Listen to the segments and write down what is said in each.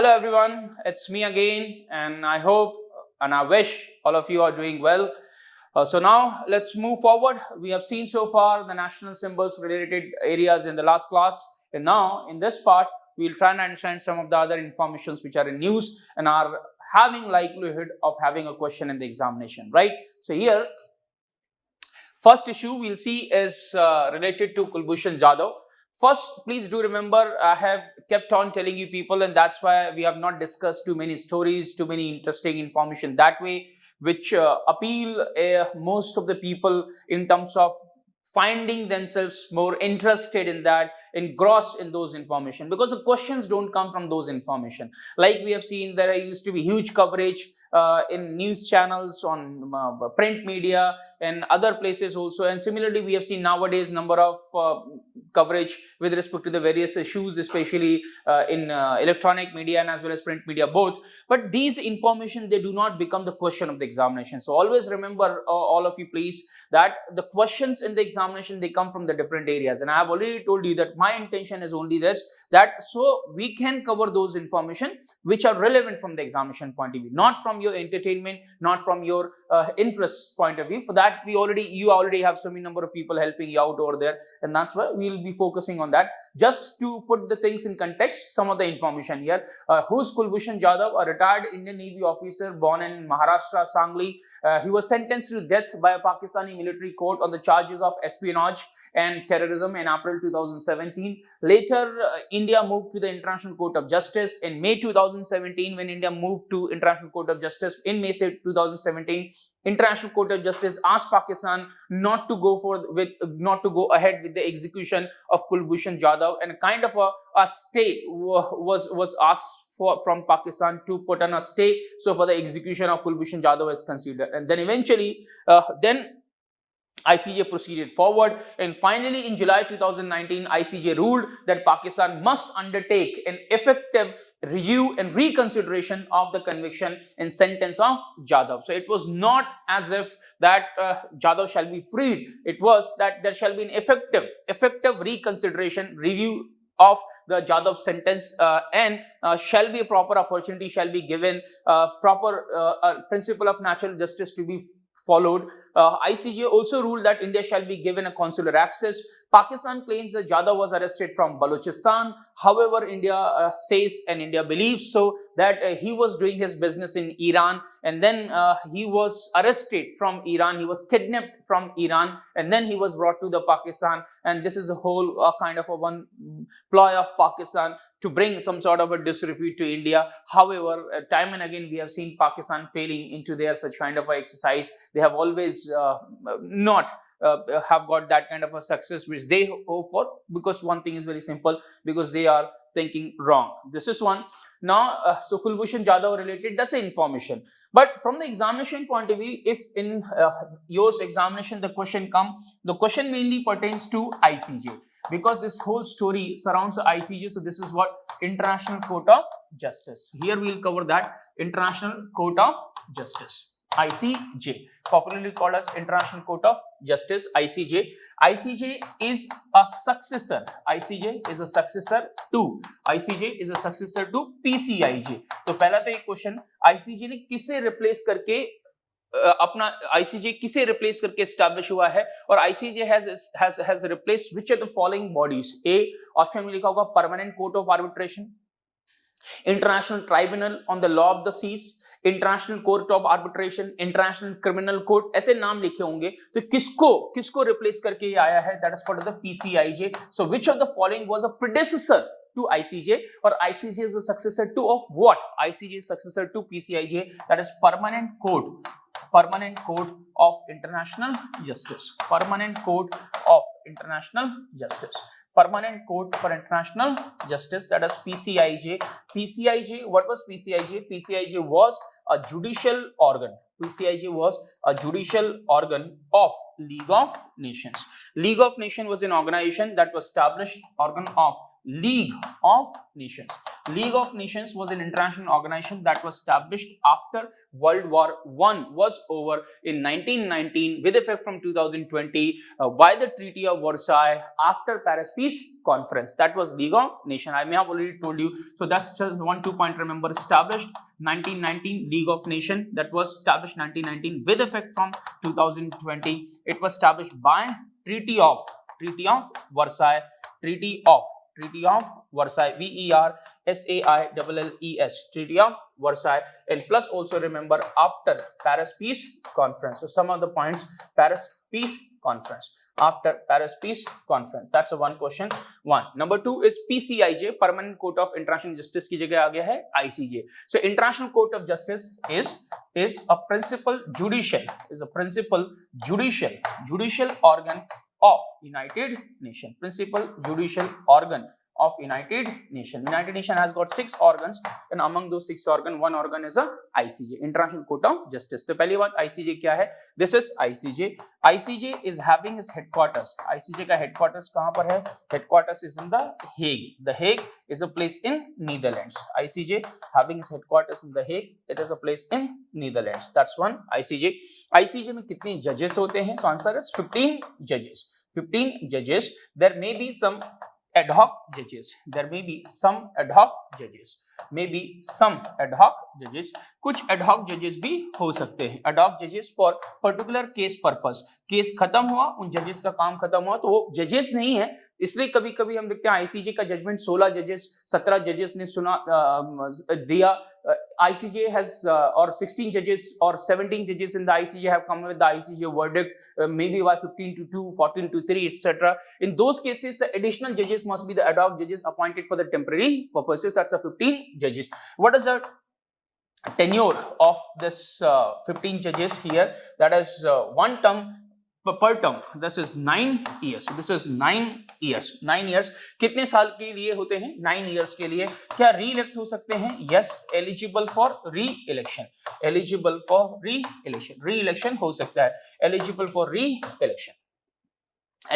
Hello everyone, it's me again, and I hope and I wish all of you are doing well. So now let's move forward. We have seen so far the national symbols related areas in the last class, and now in this part we'll try and understand some of the other informations which are in news and are having likelihood of having a question in the examination, right? So here, first issue we'll see is related to Kulbhushan Jadhav. First, please do remember, I have kept on telling you people, and that's why we have not discussed too many stories, too many interesting information that way, which appeal most of the people in terms of finding themselves more interested in that, engrossed in those information, because the questions don't come from those information. Like we have seen, there used to be huge coverage in news channels, on print media and other places also, and similarly we have seen nowadays number of coverage with respect to the various issues, especially in electronic media and as well as print media both. But these information, they do not become the question of the examination. So always remember, all of you please, that the questions in the examination, they come from the different areas, and I have already told you that my intention is only this, that so we can cover those information which are relevant from the examination point of view, not from your entertainment, not from your interest point of view. For that, you already have so many number of people helping you out over there, and that's why we'll be focusing on that. Just to put the things in context, some of the information here. Who's Kulbhushan Jadhav? A retired Indian Navy officer born in Maharashtra, Sangli. He was sentenced to death by a Pakistani military court on the charges of espionage and terrorism in April 2017. Later, India moved to the International Court of Justice in May 2017. When India moved to International Court of Justice in May 2017, International Court of Justice asked Pakistan not to go ahead with the execution of Kulbhushan Jadhav, and kind of a stay was asked from Pakistan to put on a stay, so for the execution of Kulbhushan Jadhav is considered. And then eventually ICJ proceeded forward, and finally in July 2019, ICJ ruled that Pakistan must undertake an effective review and reconsideration of the conviction and sentence of Jadhav. So it was not as if that Jadhav shall be freed. It was that there shall be an effective reconsideration, review of the Jadhav sentence, and shall be a proper opportunity, shall be given, proper principle of natural justice to be followed. ICJ also ruled that India shall be given a consular access. Pakistan claims that Jadhav was arrested from Balochistan. However, India says, and India believes so, that he was doing his business in Iran, and then he was arrested from Iran. He was kidnapped from Iran, and then he was brought to the Pakistan. And this is a whole kind of a one ploy of Pakistan to bring some sort of a disrepute to India. However, time and again we have seen Pakistan failing into their such kind of a exercise. They have always not have got that kind of a success which they hope for, because one thing is very simple, because they are thinking wrong. This is one. Now, so Kulbhushan Jadhav related, that's the information. But from the examination point of view, if in your examination the question mainly pertains to ICJ, because this whole story surrounds the ICJ. So this is what International Court of Justice. Here we will cover that International Court of Justice, ICJ, popularly called as International Court of Justice, ICJ. ICJ is a successor. ICJ is a successor to PCIJ. तो पहला तो एक question, ICJ ने किसे replace करके अपना ICJ किसे replace करके एस्टैब्लिश हुआ है, और ICJ has replaced which of the following bodies? A option में लिखा होगा permanent court of arbitration, international tribunal on the law of the seas, international court of arbitration, international criminal court, ऐसे नाम लिखे होंगे. तो किसको रिप्लेस करके ये आया है? That is called the PCIJ. So which of the following was a प्रेडेसेसर to ICJ, or ICJ is a successor to of what? ICJ is successor to PCIJ, that is Permanent Court of International Justice. Permanent Court of International Justice. Permanent Court for International Justice, that is PCIJ. PCIJ, what was PCIJ? PCIJ was a judicial organ. PCIJ was a judicial organ of League of Nations. League of Nations was an organization that was established, organ of League of Nations. League of Nations was an international organization that was established after World War I was over in 1919 with effect from 2020 by the Treaty of Versailles after Paris Peace Conference. That was League of Nations. I may have already told you. So that's just 1-2 point. Remember, established 1919 League of Nations, that was established 1919 with effect from 2020. It was established by Treaty of Versailles. Treaty of Versailles, VERSAILLES, Treaty of Versailles, and plus also remember after Paris Peace Conference. So some of the points, Paris Peace Conference, after Paris Peace Conference. That's a one question. One. Number two is PCIJ, Permanent Court of International Justice की जगह आ गया है ICJ. So International Court of Justice is a principal judicial organ of United Nations. Principal judicial organ of United Nations. United Nations has got 6 organs, and among those 6 organs, one organ is a ICJ, International Court of Justice. तो पहली बात ICJ क्या है? This is ICJ. ICJ is having its headquarters. ICJ का headquarters कहाँ पर है? Headquarters is in The Hague. The Hague is a place in Netherlands. ICJ having its headquarters in The Hague. It is a place in Netherlands. That's one. ICJ. ICJ में कितने judges होते हैं? So answer is 15 judges. 15 judges. There may be some ad hoc judges. There may be some ad hoc judges. कुछ ad hoc judges भी हो सकते हैं. Ad hoc judges for particular case purpose. Case खत्म हुआ, उन जजेस का काम खत्म हुआ, तो वो जजेस नहीं है. इसलिए कभी कभी हम देखते हैं आईसीजे का जजमेंट 16 जजेस 17 जजेस ने सुना दिया. ICJ has or 16 judges or 17 judges in the ICJ have come with the ICJ verdict, maybe by 15-2, 14-3, etc. In those cases, the additional judges must be the ad hoc judges appointed for the temporary purposes. That's the 15 judges. What is the tenure of this 15 judges here? That is one term per term. This is 9 years. So this is 9 years. 9 years कितने साल के लिए होते हैं? 9 years के लिए. क्या री-इलेक्ट हो सकते हैं? Yes, eligible for re-election. Eligible for re-election. Re-election हो सकता है. Eligible for re-election.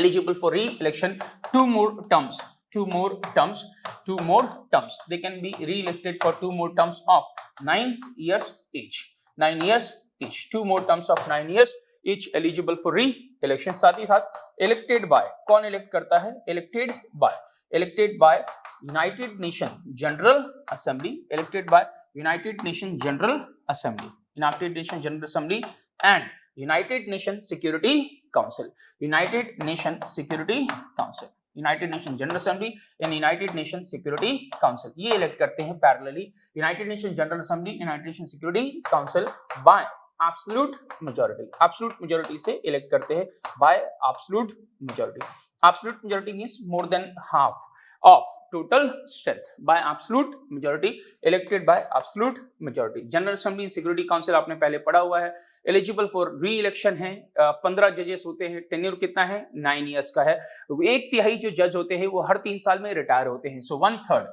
Eligible for re-election. 2 more terms. 2 more terms. 2 more terms. They can be re-elected for 2 more terms of 9 years each. 9 years each. 2 more terms of 9 years. Each eligible for re-election. साथ ही साथ elected by, कौन elect करता है? Elected by United Nations General Assembly. Elected by United Nations General Assembly. United Nations General Assembly and United Nations Security Council. United Nations Security Council. United Nations General Assembly and United Nations Security Council. ये elect करते हैं parallelly. United Nations General Assembly, United Nations Security Council by absolute majority से elect करते हैं by absolute majority. Absolute majority means more than half of total strength. By absolute majority, elected by absolute majority. General Assembly and Security Council आपने पहले पढ़ा हुआ है. Eligible for re-election है. 15 जजेस होते हैं. टेन्योर कितना है? 9 years का है. 1/3 जो जज होते हैं वो हर 3 साल में रिटायर होते हैं. So 1/3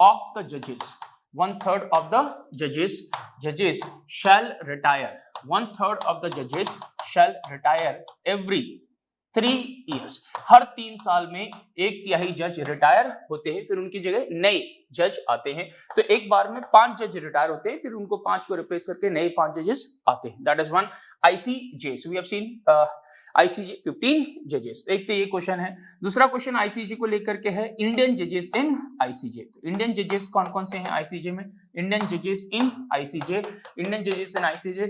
of the judges. 1/3 of the judges shall retire. 1/3 of the judges shall retire every 3 years. हर 3 साल में 1/3 जज रिटायर होते हैं, फिर उनकी जगह नए जज आते हैं. तो एक बार में 5 जज रिटायर होते हैं, फिर उनको 5 को रिप्लेस करके नए 5 जजेस आते हैं. That is one ICJ. So we have seen ICJ 15 जजेस. एक तो ये क्वेश्चन है. दूसरा क्वेश्चन ICJ को लेकर के है इंडियन जजेस इन ICJ. इंडियन जजेस कौन कौन से हैं ICJ में? इंडियन जजेस इन ICJ. इंडियन जजेस इन ICJ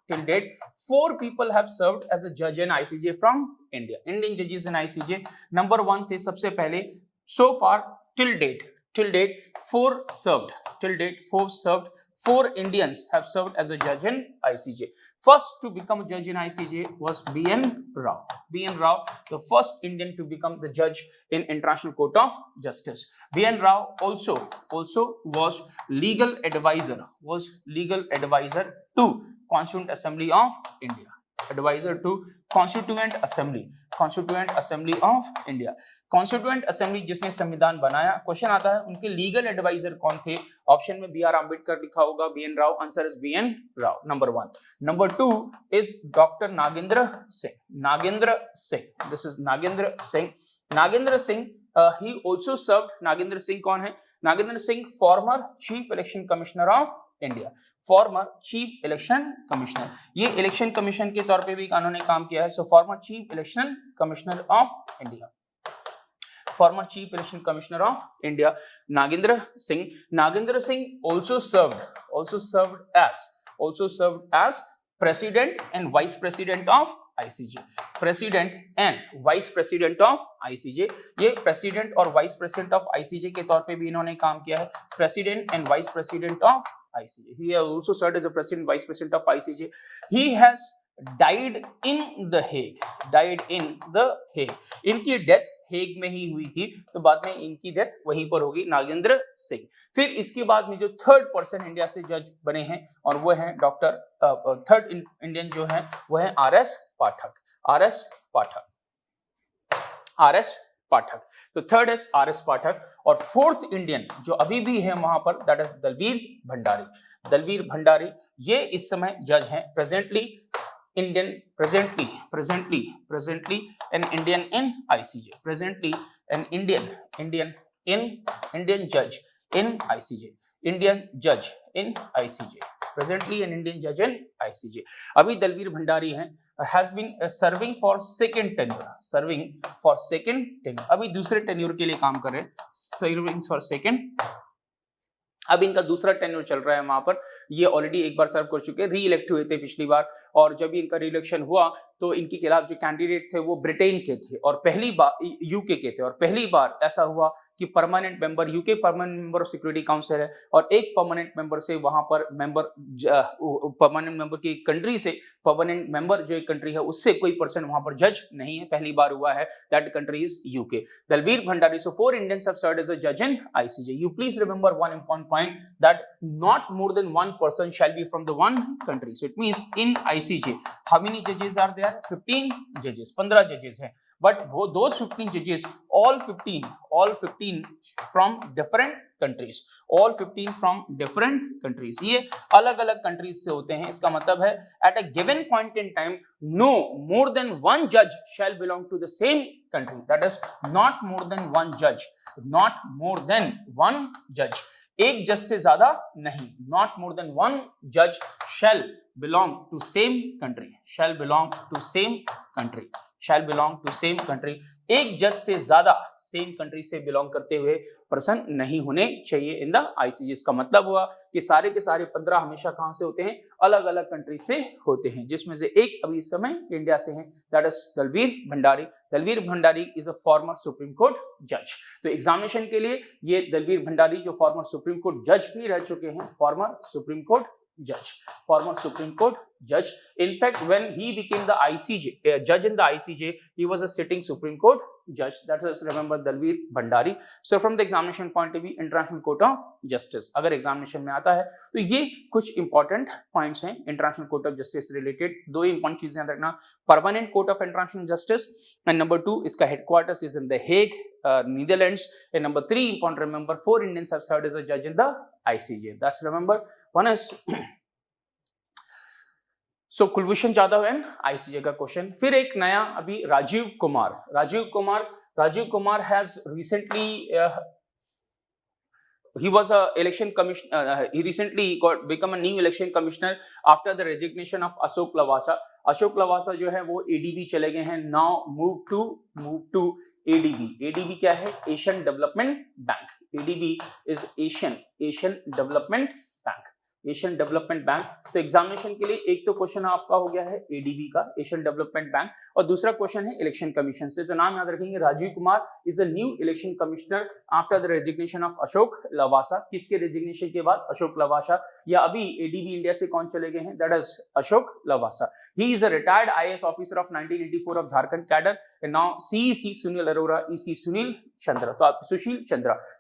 till date 4 people have served as a judge in ICJ from India. Indian judges in ICJ. Number 1 थे सबसे पहले. So far till date 4 served. Till date 4 served. 4 Indians have served as a judge in ICJ. First to become a judge in ICJ was B.N. Rao. B.N. Rao, the first Indian to become the judge in International Court of Justice. B.N. Rao also was legal advisor to Constituent Assembly of India. Adviser to constituent assembly of India. Constituent assembly जिसने संविधान बनाया, question आता है उनके legal adviser कौन थे? Option में B are Ambedkar लिखा होगा, B N Rao, answer is B N Rao, number 1। Number 2 is doctor Nagendra Singh, this is Nagendra Singh he also served, Nagendra Singh कौन है? Nagendra Singh former chief election commissioner of India, former chief election commissioner, ये इलेक्शन कमीशन के तौर पे भी इन्होंने काम किया है। So former chief election commissioner of India, former chief election commissioner of India Nagendra Singh also served as president and vice president of ICJ, president and vice president of ICJ। ये प्रेसिडेंट और वाइस प्रेसिडेंट ऑफ ICJ के तौर पे भी इन्होंने काम किया है, president and vice president of ICJ। He has also served as a president, vice president of ICJ. He has died in the Hague. इनकी डेथ हेग में ही हुई थी, तो बाद में इनकी डेथ वहीं पर होगी, नागेंद्र सिंह। फिर इसके बाद में जो थर्ड पर्सन इंडिया से जज बने हैं और वो है डॉक्टर थर्ड इंडियन जो है वो है RS पाठक। तो थर्ड इज RS पाठक। और फोर्थ इंडियन जो अभी भी है वहां पर, दैट इज दलवीर भंडारी। ये इस समय जज हैं, presently an Indian in ICJ, presently an Indian judge in ICJ, presently an Indian judge in ICJ। अभी दलवीर भंडारी हैं, has been serving for second tenure, अभी दूसरे टेन्योर के लिए काम कर रहे हैं, serving for second, अब इनका दूसरा टेन्योर चल रहा है वहां पर। ये ऑलरेडी एक बार सर्व कर चुके हैं, री इलेक्ट हुए थे पिछली बार, और जब इनका री इलेक्शन हुआ तो इनके खिलाफ जो कैंडिडेट थे वो ब्रिटेन के थे और पहली बार यूके के थे, और पहली बार ऐसा हुआ कि permanent member, UK permanent member of security council है, और एक परमानेंट मेंबर से वहां पर परमानेंट मेंबर की कंट्री से, परमानेंट मेंबर जो एक कंट्री है उससे कोई पर्सन वहां पर जज नहीं है, पहली बार हुआ है, that country is UK. Dalveer Bhandari, so 4 Indians have served as a judge in ICJ। You please remember one important point, that not more than one person shall be from the one country। So it means in ICJ how many judges are there? 15 judges, 15 जजेस हैं, but वो those 15 judges, all 15 from different countries, ये अलग अलग countries से होते हैं। इसका मतलब है at a given point in time no more than one judge shall belong to the same country, that is not more than one judge, एक जज से ज्यादा नहीं, not more than one judge shall belong to same country, एक जज से ज्यादा same country से बिलोंग करते हुए पर्सन नहीं होने चाहिए इन द ICJ। इसका मतलब हुआ कि सारे के सारे 15 हमेशा कहां से होते हैं? अलग अलग कंट्री से होते हैं, जिसमें से एक अभी इस समय इंडिया से हैं, that is Dalveer Bhandari is a former supreme court जज। तो एग्जामिनेशन के लिए ये दलवीर भंडारी जो फॉर्मर सुप्रीम कोर्ट जज भी रह चुके हैं, farmer supreme court judge। In fact, when he became the judge in the ICJ, he was a sitting Supreme Court judge. That is, remember Dalveer Bhandari. So from the examination point of view, International Court of Justice, अगर examination में आता है तो ये कुछ important points हैं International Court of Justice related। दो important चीजें याद रखना, Permanent Court of International Justice, and number 2, इसका headquarters is in the Hague, Netherlands, and number 3, important remember, 4 Indians have served as a judge in the ICJ। That's remember, one is so Kulbhushan Jadhav and ICJ का question. फिर एक नया अभी Rajeev Kumar has recently he was a election commissioner, he recently become a new election commissioner after the resignation of Ashok Lavasa जो है वो ADB चले गए हैं, now move to ADB क्या है? Asian Development Bank। ADB is Asian Development Bank। तो examination के लिए एक तो क्वेश्चन आपका हो गया है ADB का, एशियन डेवलपमेंट बैंक, और दूसरा क्वेश्चन है इलेक्शन कमीशन से। तो नाम याद रखेंगे, Rajeev Kumar is a new election commissioner after the resignation of Ashok Lavasa. किसके रेजिग्नेशन के बाद? अशोक लवासा, या अभी ADB इंडिया से कौन चले गए हैं? That is Ashok Lavasa. He is a retired IAS officer of 1984 of Jharkhand cadre, and now CEC Sunil Arora, EC Sushil Chandra.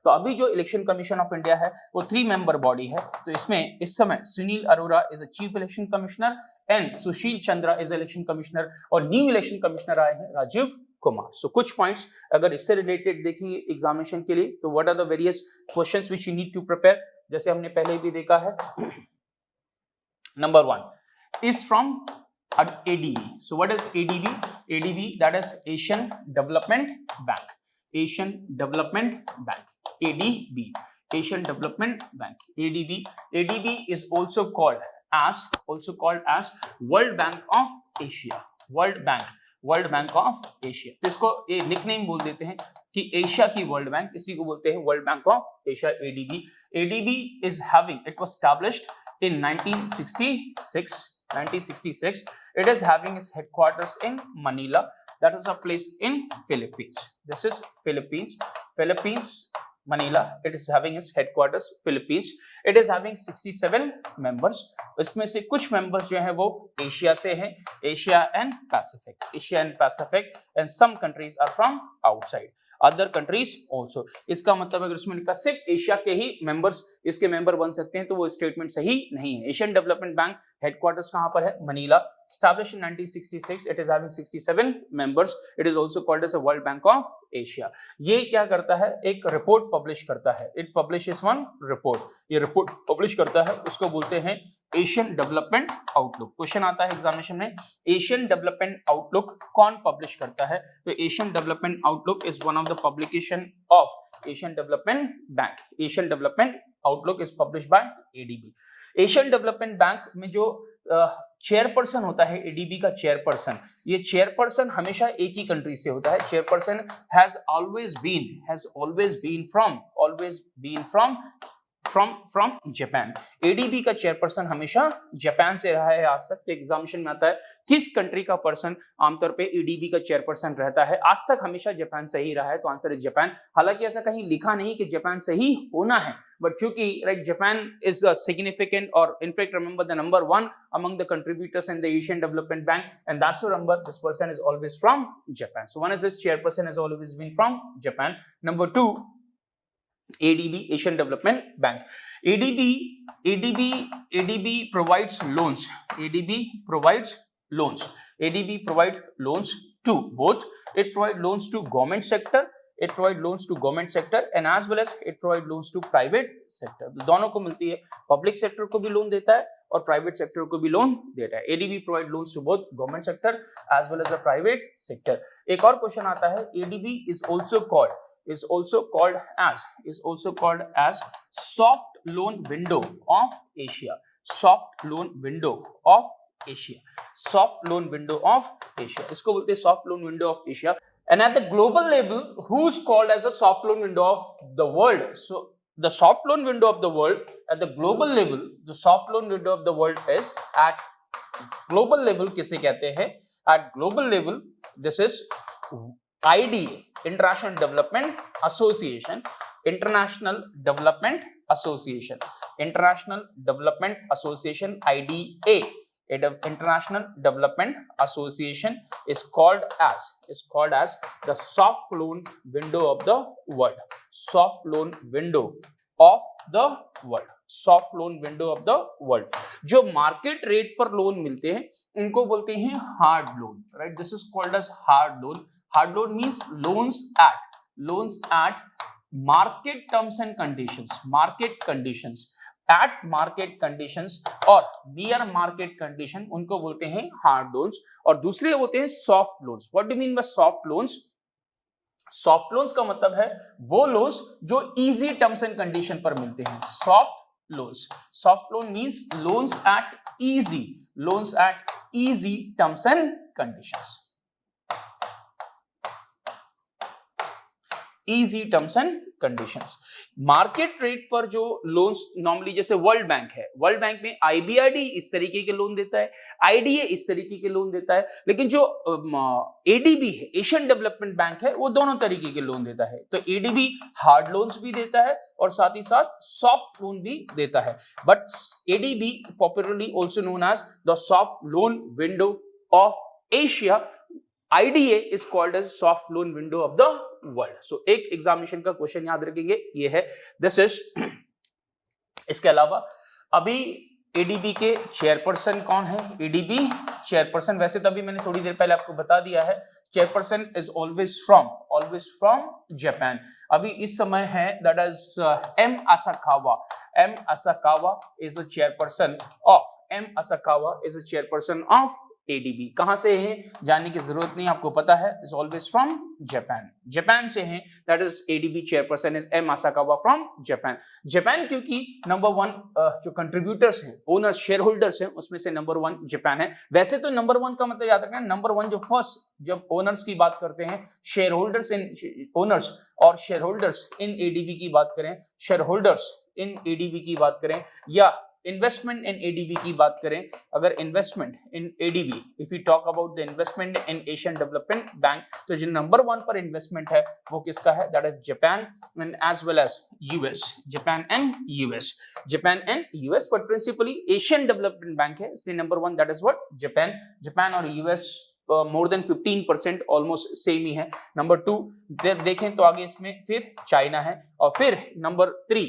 तो अभी जो इलेक्शन कमीशन ऑफ इंडिया है वो 3 मेंबर बॉडी है, तो इसमें इस समय Sunil Arora is a chief election commissioner and Sushil Chandra is election commissioner और न्यू इलेक्शन कमिश्नर आए हैं राजीव कुमार. सो कुछ पॉइंट्स अगर इससे रिलेटेड देखेंगे एग्जामिनेशन के लिए तो what are the various questions which you need to prepare, जैसे हमने पहले भी देखा है. Number 1 is from ADB. So what is ADB? ADB, that is Asian Development Bank. Asian Development Bank. ADB. Asian Development Bank. ADB. ADB is also called as World Bank of Asia. World Bank of Asia. इसको ये nickname बोल देते हैं कि Asia की world bank, इसी को बोलते हैं world bank of Asia. ADB. ADB is having, it was established in 1966. It is having its headquarters in Manila. That is a place in Philippines. This is Philippines, Manila. It is having its headquarters Philippines. It is having 67 members. इसमें से कुछ members जो हैं वो Asia से हैं, Asia and Pacific, and some countries are from outside. Other countries also. इसका मतलब अगर उसमें लिखा सिर्फ एशिया के ही मेंबर्स इसके मेंबर बन सकते हैं तो वो स्टेटमेंट सही नहीं है. एशियन डेवलपमेंट बैंक हेडक्वार्टर्स कहां पर है? Manila. established in 1966. It is having 67 members. It is also called as a World Bank of Asia. ये क्या करता है? एक रिपोर्ट पब्लिश करता है. It publishes one report. ये रिपोर्ट पब्लिश करता है, उसको बोलते हैं एशियन डेवलपमेंट आउटलुक. क्वेश्चन आता है एग्जामिनेशन में, एशियन डेवलपमेंट आउटलुक कौन पब्लिश करता है? तो Asian development outlook is one of the publication of Asian development bank. Asian development outlook is publish by ADB. Asian development bank में जो chairperson होता है, एडीबी का चेयरपर्सन, ये चेयरपर्सन हमेशा एक ही कंट्री से होता है. Chairperson has always been from Japan. ADB का चेयरपर्सन हमेशा जापान से रहा है आज तक. तो एग्जामिनेशन में आता है किस कंट्री का पर्सन आमतौर पे एडीबी का चेयरपर्सन रहता है? आज तक हमेशा जापान से ही रहा है, तो आंसर इज जापान. हालांकि ऐसा कहीं लिखा नहीं कि जापान से ही होना है, बट चूंकि राइट जापान इज सिग्निफिकेंट और in fact remember the number 1 among the contributors in the Asian Development Bank, and that's to remember this person is always from Japan. So one is this chairperson has always been from Japan. Number 2, ADB, Asian Development Bank. ADB provides loans. ADB provides loans to both. It provides loans to government sector. It provides loans to government sector and as well as it provides loans to private sector. दोनों को मिलती है. Public sector को भी loan देता है और private sector को भी लोन देता है. ADB provides loans to both government sector as well as the private sector. एक और क्वेश्चन आता है, ADB is also called as soft loan window of Asia. Soft loan window of Asia. इसको बोलते हैं soft loan window of Asia. And at the global level, who's called as a soft loan window of the world? So the soft loan window of the world at the global level, the soft loan window of the world is at global level. किसे कहते हैं? At global level, this is IDA, International Development Association. International Development Association, IDA. International Development Association is called as the soft loan window of the world. Soft loan window of the world. जो market rate पर loan मिलते हैं उनको बोलते हैं hard loan. Right, this is called as hard loan. Hard loan means loans at market terms and conditions. At market conditions और near market condition, उनको बोलते हैं hard loans. और दूसरे होते हैं soft loans. What do you mean by soft loans? Soft loans का मतलब है वो loans जो easy terms and condition पर मिलते हैं. Soft loan means loans at easy terms and conditions. Easy terms and conditions. Market rate पर जो लोन्स नॉर्मली, जैसे वर्ल्ड बैंक है, वर्ल्ड बैंक में आईबीआरडी इस तरीके के लोन देता है, आईडीए इस तरीके के लोन देता है, लेकिन जो एडीबी है, एशियन डेवलपमेंट बैंक है, वो दोनों तरीके के लोन देता है. तो एडीबी हार्ड लोन्स भी देता है और साथ ही साथ सॉफ्ट लोन भी देता है. But ADB popularly also known as the soft loan window of Asia. IDA is called as soft loan window of the world. So एक एग्जामिनेशन का क्वेश्चन याद रखेंगे ये है. This is इसके अलावा अभी एडीबी के चेयरपर्सन कौन है? एडीबी चेयरपर्सन, वैसे तो अभी मैंने थोड़ी देर पहले आपको बता दिया है, chairperson is always from Japan. अभी इस समय है that is M Asakawa. M Asakawa is a chairperson of ADB. कहां से है जानने की जरूरत नहीं, आपको पता है, इज ऑलवेज फ्रॉम जापान से है, that is ADB chairperson is M Asakawa from Japan क्योंकि नंबर 1 जो कंट्रीब्यूटर्स हैं, ओनर्स, शेयर होल्डर्स हैं, उसमें से नंबर 1 जापान है। वैसे तो नंबर 1 का मतलब याद रखना, नंबर 1 जो फर्स्ट, जब ओनर्स की बात करते हैं, शेयर होल्डर्स इन ओनर्स और शेयर होल्डर्स इन एडीबी की बात करें, शेयर होल्डर्स इन एडीबी की बात करें, या इन्वेस्टमेंट इन एडीबी की बात करें, अगर investment in ADB, if you talk about the investment in Asian development bank, तो जो नंबर 1 पर इन्वेस्टमेंट है वो किसका है? That is Japan and as well as US. Japan and US, but principally Asian development Bank है, इसलिए number 1 that is what? Japan और US more than 15%, almost same ही है। नंबर 2 देखें तो आगे इसमें फिर चाइना है, और फिर नंबर 3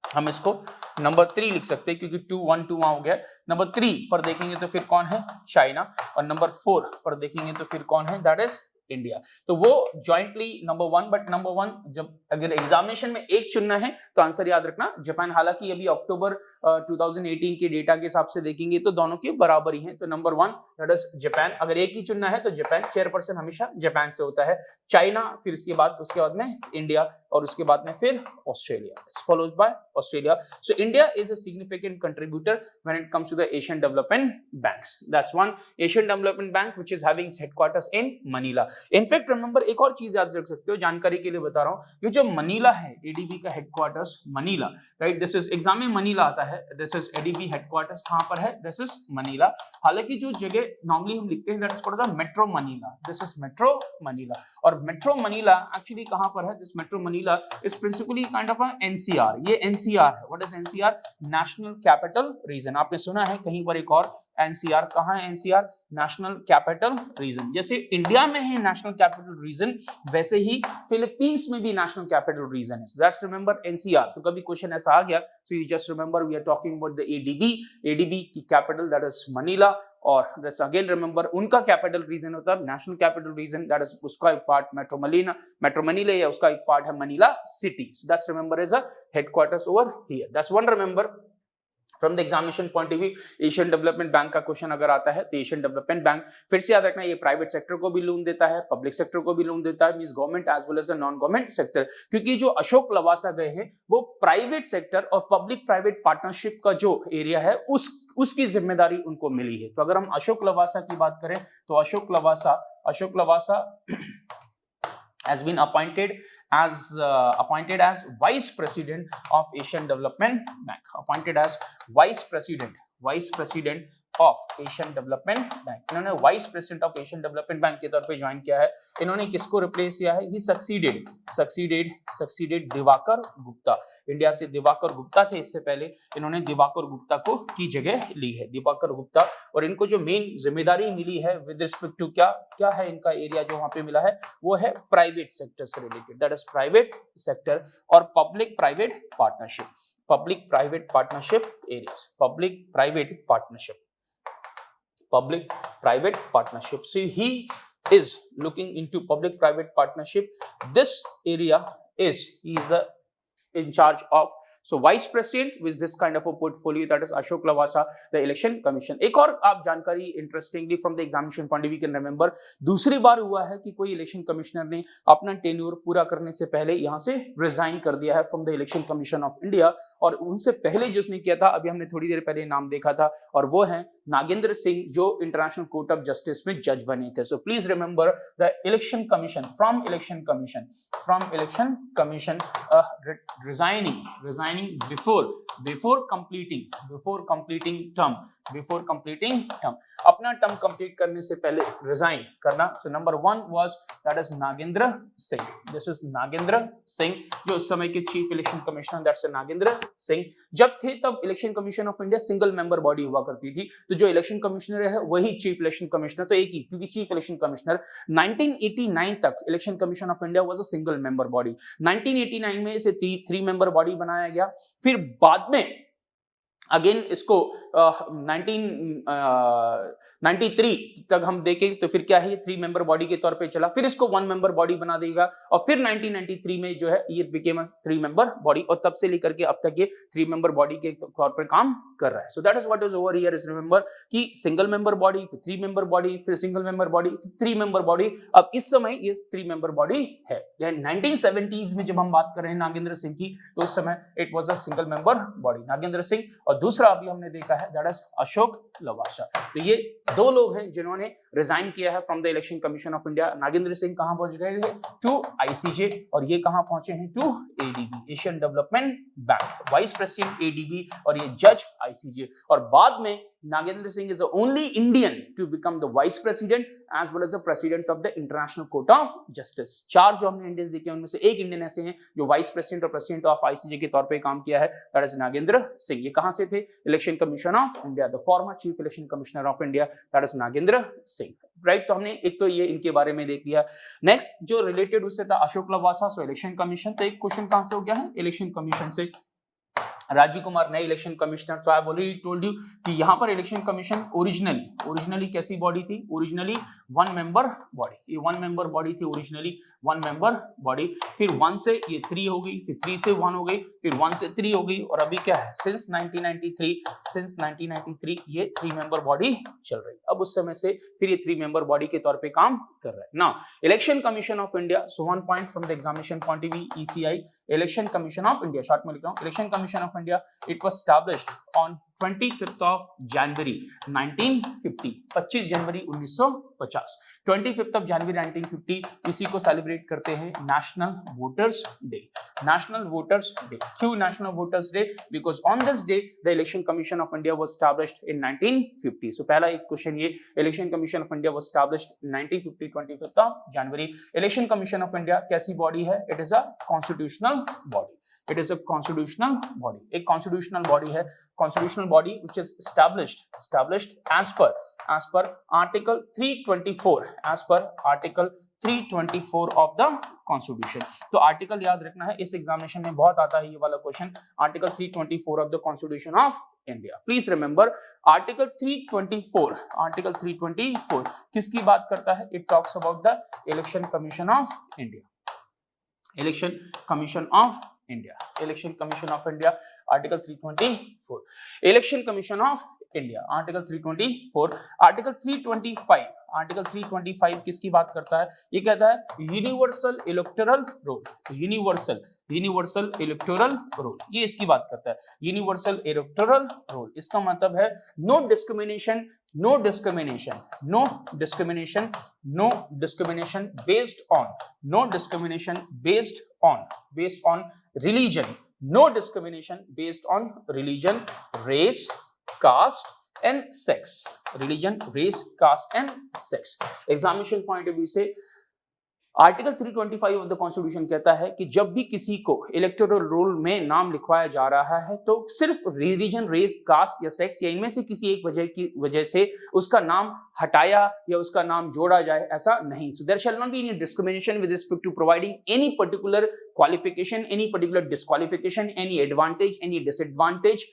हम इसको नंबर 3 लिख सकते हैं क्योंकि 2 1 2 वहां हो गया। नंबर 3 पर देखेंगे तो फिर कौन है? चाइना। और नंबर 4 पर देखेंगे तो फिर कौन है? That is India. तो वो जॉइंटली नंबर 1, बट नंबर 1 जब अगर एग्जामिनेशन में एक चुनना है तो आंसर याद रखना जापान। हालांकि अभी अक्टूबर 2018 के डेटा के हिसाब से देखेंगे तो दोनों के बराबर ही हैं, तो नंबर 1 दैट इज जापान। अगर एक ही चुनना है तो जापान, चेयरपर्सन हमेशा जापान से होता है, चाइना, फिर उसके बाद में इंडिया, और उसके बाद में फिर Australia, followed by Australia. So India is a significant contributor when it comes to the Asian development banks. That's one Asian development bank which is having headquarters in Manila. In fact remember, एक और चीज याद रख सकते हो, जानकारी के लिए बता रहा हूं, ये जो मनीला है, एडीबी का headquarters Manila, right, this is exam में मनीला आता है, दिस इज एडीबी हेडक्वार्टर्स कहां पर है? This is Manila. हालांकि जो जगह नॉर्मली हम लिखते हैं that is called the metro Manila, this is metro Manila. और मेट्रो मनीला एक्चुअली कहां पर है? This metro Manila is principally kind of a NCR। ये NCR है। What is NCR? National Capital Region। आपने सुना है कहीं पर एक और NCR, कहाँ है NCR? National capital region. जैसे इंडिया में है नेशनल कैपिटल रीजन, वैसे ही फिलीपींस में भी नेशनल कैपिटल रीजन है। So that's remember NCR। तो कभी क्वेश्चन ऐसा आ गया तो you just remember we are talking about the ADB की कैपिटल that is मनीला, और that's again remember उनका कैपिटल रीजन होता है national capital region, that is उसका एक पार्ट मेट्रो मनीला या उसका एक पार्ट है Manila city. So that's remember is a headquarters over here। That's one remember from the examination point of view. Asian development bank का question अगर आता है तो एशियन डेवलपमेंट बैंक, फिर से याद रखना, ये प्राइवेट सेक्टर को भी लोन देता है, पब्लिक सेक्टर को भी लोन देता है, means government as well as non government sector. क्योंकि जो अशोक लवासा गए हैं वो प्राइवेट सेक्टर और पब्लिक प्राइवेट पार्टनरशिप का जो एरिया है उसकी जिम्मेदारी उनको मिली है। तो अगर हम अशोक लवासा की बात करें तो Ashok Lavasa has been appointed as vice president of Asian Development Bank, appointed as vice president of Asian Development Bank। इन्होंने vice president of Asian development bank के तौर पे ज्वाइन किया है। इन्होंने किसको रिप्लेस किया है? ही सक्सीडेड दिवाकर गुप्ता। इंडिया से दिवाकर गुप्ता थे इससे पहले, इन्होंने दिवाकर गुप्ता को की जगह ली है, दिवाकर गुप्ता। और इनको जो मेन जिम्मेदारी मिली है विद रिस्पेक्ट टू क्या है इनका एरिया जो वहां पे मिला है, वो है प्राइवेट सेक्टर से related, that is private sector और public private partnership areas, public-private partnership। So he is looking into public-private partnership. This area he is in charge of। So vice president with this kind of a portfolio, that is Ashok Lavasa, the election commission। एक और आप जानकारी interestingly from the examination point of view can remember, दूसरी बार हुआ है कि कोई election commissioner ने अपना टेन्योर पूरा करने से पहले यहां से रिजाइन कर दिया है from the election commission of India. और उनसे पहले जिसने किया था, अभी हमने थोड़ी देर पहले नाम देखा था, और वो है नागेंद्र सिंह, जो इंटरनेशनल कोर्ट ऑफ जस्टिस में जज बने थे। सो please remember the election commission from election commission resigning before completing term before completing term, अपना टर्म कंप्लीट करने से पहले रिजाइन करना। So number 1 was that is Nagendra Singh, this is Nagendra Singh, जो उस समय के chief election commissioner, that's Nagendra Singh. जब थे तब election commission of India single member body हुआ करती थी, तो जो इलेक्शन कमिश्नर है वही चीफ इलेक्शन कमिश्नर, तो एक ही, क्योंकि चीफ इलेक्शन कमिश्नर 1989 तक election commission of India was a single member body. 1989 में इसे 3 मेंबर बॉडी बनाया गया। फिर बाद में अगेन इसको 1993 तक हम देखें तो फिर क्या है, 3 मेंबर बॉडी के तौर पे चला, फिर इसको 1 मेंबर बॉडी बना देगा, और फिर 1993 में जो है ये बिकेम 3 मेंबर बॉडी, और तब से लेकर के अब तक ये 3 मेंबर बॉडी के तौर पर काम कर रहा है। सो that is what is over here is remember कि सिंगल मेंबर बॉडी, फिर 3 मेंबर बॉडी, फिर सिंगल मेंबर बॉडी, फिर 3 मेंबर बॉडी। अब इस समय ये 3 मेंबर बॉडी है। 1970s में जब हम बात कर रहे हैं नागेंद्र सिंह की, तो उस समय it was a single member body, Nagendra Singh. और दूसरा अभी हमने देखा है दैट इज अशोक लवासा। तो ये 2 लोग हैं जिन्होंने रिजाइन किया है from the election commission of India. Nagendra Singh कहां पहुंच गए थे, टू आईसीजे, और ये कहां पहुंचे हैं, to ADB, Asian development bank, vice president ADB, और ये जज आईसीजे। और बाद में Nagendra Singh is the only Indian to become the vice president as well as the president of the International Court of Justice। 4 जो हमने Indians देखे उनमें से एक इंडियन ऐसे हैं जो वाइस प्रेसिडेंट और प्रेसिडेंट ऑफ आईसीजे के तौर पे काम किया है, दैट इज नागेंद्र सिंह। ये कहां से थे, election commission of India, the former chief election commissioner of India, that is Nagendra Singh, right. तो हमने एक तो ये इनके बारे में देख लिया। नेक्स्ट जो रिलेटेड उससे था अशोक लवासा, सो इलेक्शन कमीशन। तो एक क्वेश्चन कहां से हो गया है, इलेक्शन कमीशन से। राजीव कुमार नए इलेक्शन कमिश्नर, तो आई ऑलरेडी टोल्ड यू कि यहाँ पर इलेक्शन कमीशन ओरिजिनली कैसी बॉडी थी, ओरिजिनली 1 मेंबर बॉडी, ये 1 मेंबर बॉडी थी ओरिजिनली, 1 मेंबर बॉडी। फिर 1 से ये 3 हो गई, फिर 3 से 1 हो गई, फिर 1 से 3 हो गई, और अभी क्या है, सिंस 1993 ये 3 मेंबर बॉडी चल रही है। अब उस समय से फिर ये 3 मेंबर बॉडी के तौर पे काम कर रहा है। Now election commission of India, so 1 point from the examination point of view, ECI, election commission of India, short में लिख रहा हूं, election commission of India, it was established on 25th of January 1950, 25 January 1950, 25th of January 1950, इसी को celebrate करते हैं national voters day, national voters day. क्यों national voters day, because on this day the election commission of India was established in 1950। So पहला एक question ये, election commission of India was established 1950, 25th of January। Election commission of India कैसी body है, it is a constitutional body, it is a constitutional body, एक constitutional body है, constitutional body which is established as per article 324, as per article 324 of the constitution. तो article याद रखना है, इस examination में बहुत आता है ये वाला question, article 324 of the constitution of India. Please remember article 324 किसकी बात करता है, it talks about the election commission of India, election commission of India, election commission of India, article 324, election commission of India, article 324, article 325 किसकी बात करता है, ये कहता है universal electoral roll, universal electoral roll, ये इसकी बात करता है, यूनिवर्सल इलेक्टोरल रोल। इसका मतलब है no discrimination based on religion, no discrimination based on religion, race, caste and sex, religion, race, caste and sex। Examination point of view से article 325 of the constitution कहता है कि जब भी किसी को इलेक्टोरल रोल में नाम लिखवाया जा रहा है तो सिर्फ रिलीजन, रेस, कास्ट या सेक्स या इनमें से किसी एक वजह से उसका नाम हटाया या उसका नाम जोड़ा जाए, ऐसा नहीं। So there shall not be any discrimination with respect to providing any particular qualification, any particular disqualification, any advantage, any disadvantage,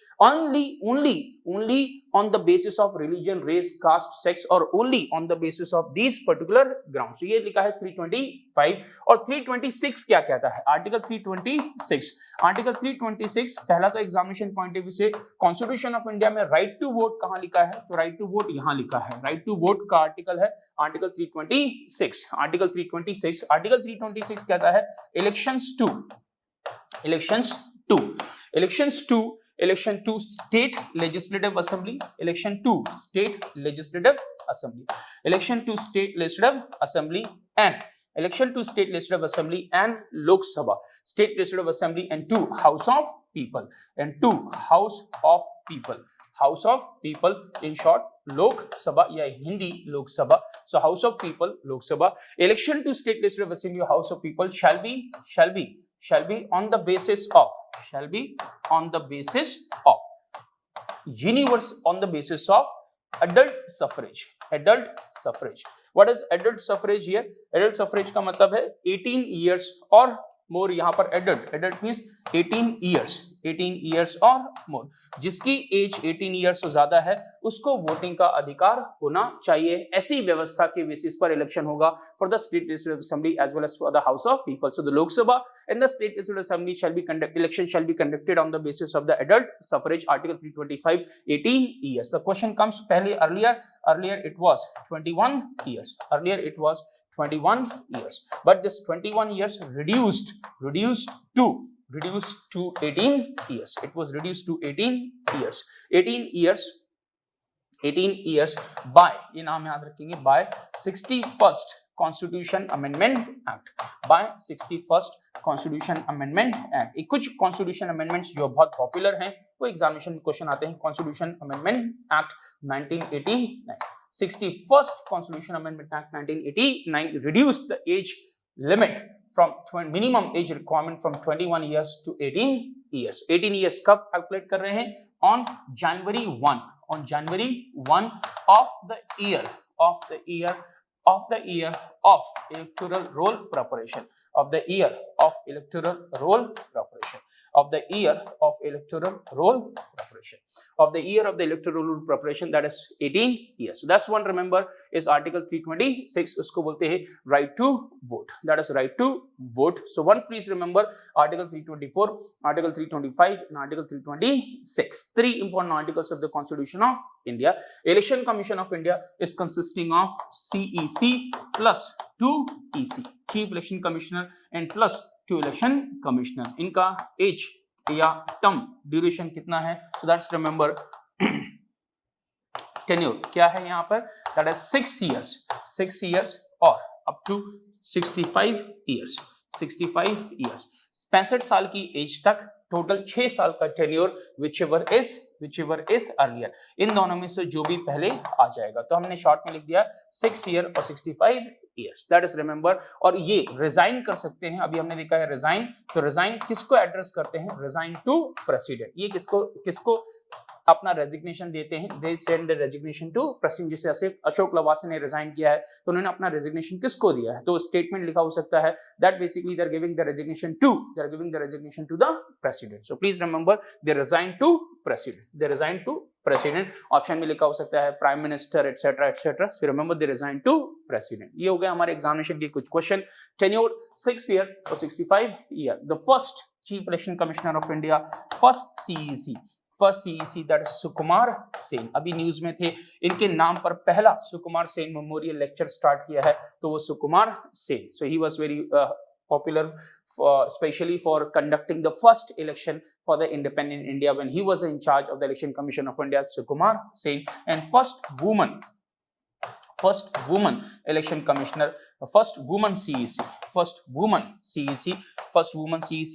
only on the basis of religion, race, caste, sex, or only on the basis of these particular grounds। so ये लिखा है 325। और 326 क्या कहता है, article 326 पहला तो examination point of view से कॉन्स्टिट्यूशन ऑफ इंडिया में राइट टू वोट कहां लिखा है, तो राइट टू वोट यहां लिखा है, राइट टू वोट का आर्टिकल है आर्टिकल 326। आर्टिकल 326 कहता है election to state legislative assembly, election to state legislative assembly and Lok Sabha, state legislative assembly and to house of people, house of people, in short Lok Sabha या Hindi Lok Sabha. So House of People, Lok Sabha. Election to State Legislative Assembly or House of People shall be on the basis of adult suffrage. What is adult suffrage here? Adult suffrage का मतलब है 18 years और more. यहाँ पर adult means 18 years और more. जिसकी as 18 years से ज्यादा है उसको वोटिंग का अधिकार होना चाहिए. ऐसी व्यवस्था के बेसिस पर इलेक्शन होगा for the state legislative assembly as well as for the house of people. So the Lok Sabha and the state legislative assembly election shall be conducted on the basis of the adult suffrage, article 325, 18 years. The question comes पहले earlier it was 21 years. 21 years, but this 21 years reduced to 18 years. It was reduced to 18 years. 18 years by, ये नाम याद रखेंगे, by 61st Constitution Amendment Act. By 61st Constitution Amendment Act. कुछ Constitution Amendments जो बहुत popular हैं वो examination में क्वेश्चन आते हैं. Constitution Amendment Act 1989. 61st Constitution Amendment Act 1989 reduced the age limit from minimum age requirement from 21 years to 18 years. 18 years कब calculate कर रहे हैं? On January 1 of the year of electoral roll preparation. Of the year of electoral roll preparation. Of the year of electoral roll preparation. Of the year of the electoral roll preparation, that is 18 years. So that's one, remember, is Article 326. उसको बोलते हैं right to vote. That is right to vote. So one, please remember Article 324, Article 325, and Article 326. Three important articles of the Constitution of India. Election Commission of India is consisting of CEC plus 2 EC, Chief Election Commissioner, and plus 2 Election Commissioner. इनका as या term duration कितना है? So that's remember tenure क्या है यहाँ पर? That is 6 years और up to 65 years. 65 साल की एज तक टोटल 6 साल का टेन्योर, whichever is earlier. इन दोनों में से जो भी पहले आ जाएगा. तो हमने शॉर्ट में लिख दिया 6 year और 65 years. That is remember. और ये रिजाइन कर सकते हैं. अभी हमने देखा है रिजाइन, तो रिजाइन किसको एड्रेस करते हैं? Resign to president. ये किसको अपना रेजिग्नेशन देते हैं? They send the resignation to president. जैसे अशोक लवासा ने रिजाइन किया है तो उन्होंने अपना रेजिग्नेशन किसको दिया है? तो स्टेटमेंट लिखा हो सकता है that basically they are giving the resignation to the president. So please remember they resign to president. Option में लिखा हो सकता है prime minister etcetera. So remember they resign to president. ये हो गया हमारे एग्जामिनेशन के कुछ क्वेश्चन. टेन्योर 6 year और 65 year. The first chief election commissioner of India, first CEC that is Sukumar Sen. अभी न्यूज में थे, इनके नाम पर पहला Sukumar Sen memorial lecture start किया है, तो वो Sukumar Sen. So he was very popular especially for conducting the first election for the independent India when he was in charge of the Election Commission of India, Sukumar Sen. And first woman election commissioner, first woman CEC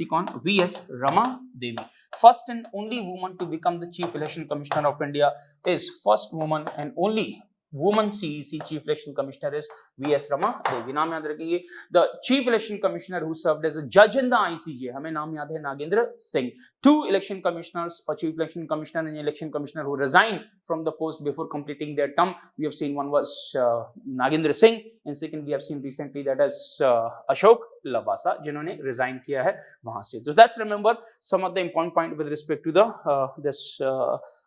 कौन? VS Rama Devi. First and only woman to become the chief election commissioner of India is first woman and only woman CEC chief election commissioner is VS Rama Devi. नाम याद रखेंगे. The chief election commissioner who served as a judge in the ICJ, हमें नाम याद है Nagendra Singh. 2 election commissioners or chief election commissioner and election commissioner who resigned from the post before completing their term. We have seen one was Nagendra Singh and second we have seen recently that is Ashok Lavasa जिन्होंने resign किया है वहां से. So that's remember some of the important point with respect to the this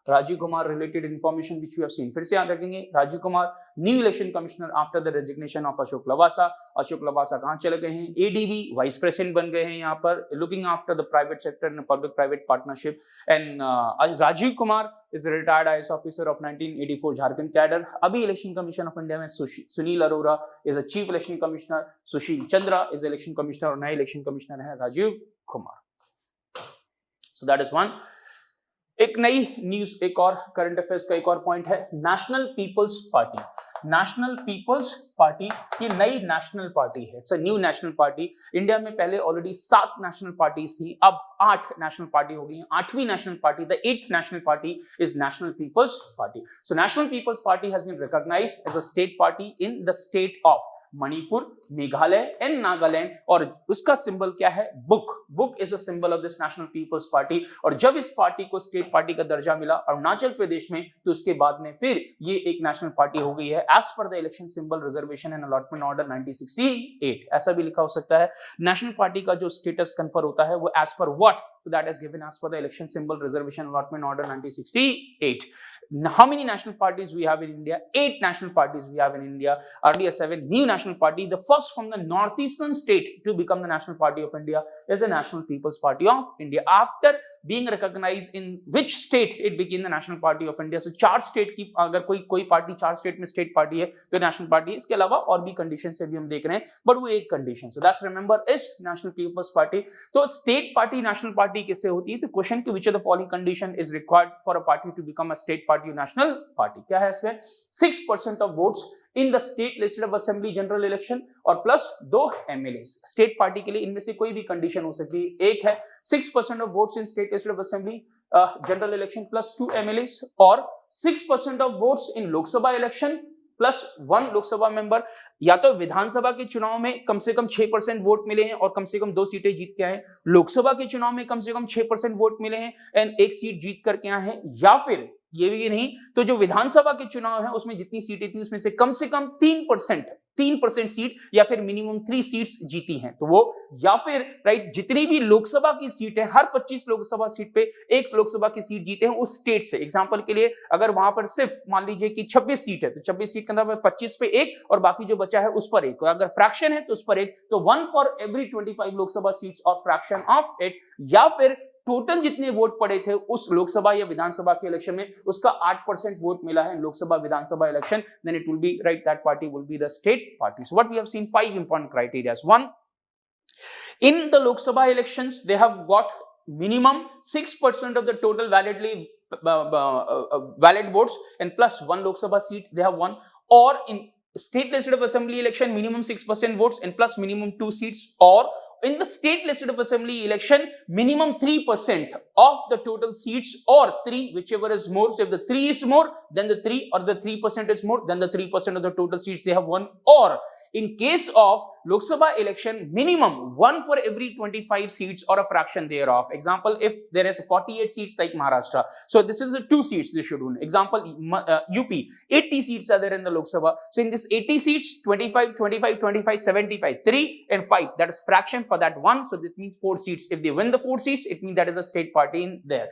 Rajiv Kumar related information which we have seen. फिर से याद रखेंगे Rajeev Kumar new election commissioner after the resignation of Ashok Lavasa. Ashok Lavasa कहाँ चले गए हैं? ADV वाइस प्रेसिडेंट बन गए हैं यहाँ पर, looking after the private sector in public private partnership. And Rajeev Kumar is retired IAS officer of 1984 Jharkhand cadre. अभी इलेक्शन कमीशन ऑफ इंडिया में Sunil Arora is a chief election commissioner, Sushil Chandra is election commissioner और नए election commissioner है Rajeev Kumar. So that is one. एक नई news, एक और current affairs का एक और पॉइंट है. National people's national people's party ये नई नेशनल पार्टी है, it's a new national party. India में पहले ऑलरेडी 7 नेशनल पार्टीज थी, अब 8 नेशनल पार्टी हो गई हैं। 8वीं national party, the 8th national party is national people's party. So national people's party has been recognized as a state party in the state of Manipur, Meghalaya and Nagaland. और उसका symbol क्या है? Book. Book is a symbol of this national people's party. और जब इस party को state party का दर्जा मिला अरुणाचल प्रदेश में, तो उसके बाद में फिर ये एक नेशनल पार्टी हो गई है as per the election symbol reservation and allotment order 1968। ऐसा भी लिखा हो सकता है। नेशनल पार्टी का जो स्टेटस कन्फर होता है वो as per what? So that is given as per the election symbol reservation allotment order 1968. How many national parties we have in India? 8 national parties we have in India. Earlier 7 new national party. The first from the northeastern state to become the national party of India is the National People's Party of India. After being recognized in which state it became the National Party of India. So 4 state की अगर कोई party 4 state में state party है तो national party. इसके अलावा और भी कंडीशन से भी हम देख रहे हैं, बट वो एक condition. So that's remember is national people's party. तो स्टेट पार्टी नेशनल पार्टी किससे होती है? तो क्वेश्चन कि which of the following condition is required for a party to become a state party और नेशनल पार्टी? क्या है इसमें? 6% of votes in the state legislative assembly general election और प्लस 2 एमएलए। स्टेट पार्टी के लिए इनमें से कोई भी कंडीशन हो सकती है। एक है 6% of votes in state legislative assembly general election plus 2 MLA, और 6% of votes in Lok Sabha election plus 1 Lok Sabha member. या तो विधानसभा के चुनाव में कम से कम 6% वोट मिले हैं और कम से कम 2 सीटें जीत के आए हैं, लोकसभा के चुनाव में कम से कम 6% वोट मिले हैं एंड 1 सीट जीत करके आए हैं, या फिर ये भी नहीं तो जो विधानसभा के चुनाव है उसमें जितनी सीटें थी उसमें से कम 3% सीट या फिर मिनिमम 3 सीट्स जीती हैं, तो वो, या फिर राइट जितनी भी लोकसभा की सीट है, हर 25 लोकसभा सीट पे 1 लोकसभा की सीट जीते हैं उस स्टेट से। एग्जांपल के लिए अगर वहां पर सिर्फ मान लीजिए कि 26 सीट है तो 26 सीट के अंदर 25 पे 1 और बाकी जो बचा है उस पर 1, अगर फ्रैक्शन है तो उस पर 1, तो 1 फॉर एवरी 25 लोकसभा सीट्स और फ्रैक्शन ऑफ इट, या फिर टोटल जितने वोट पड़े थे उस लोकसभा या विधानसभा के इलेक्शन में उसका 8% वोट मिला है Lok Sabha Vidhan Sabha election, then it will be right that party will be the state party. So what we have seen 5 important criteria. 1, in the Lok Sabha elections they have got minimum 6% of the total valid votes and plus 1 Lok Sabha seat they have won, or in state legislative assembly election minimum 6% votes and plus minimum 2 seats, or in the state legislative assembly election minimum 3% of the total seats, or 3, whichever is more. So if the 3 is more then the 3, or the 3% is more then the 3% of the total seats they have won, or in case of Lok Sabha election minimum 1 for every 25 seats or a fraction thereof. Example, if there is 48 seats like Maharashtra, so this is the 2 seats they should win. Example, UP 80 seats are there in the Lok Sabha, so in this 80 seats 25 25 25 75 3 and 5, that is fraction for that one, so that means 4 seats. If they win the 4 seats it means that is a state party in there,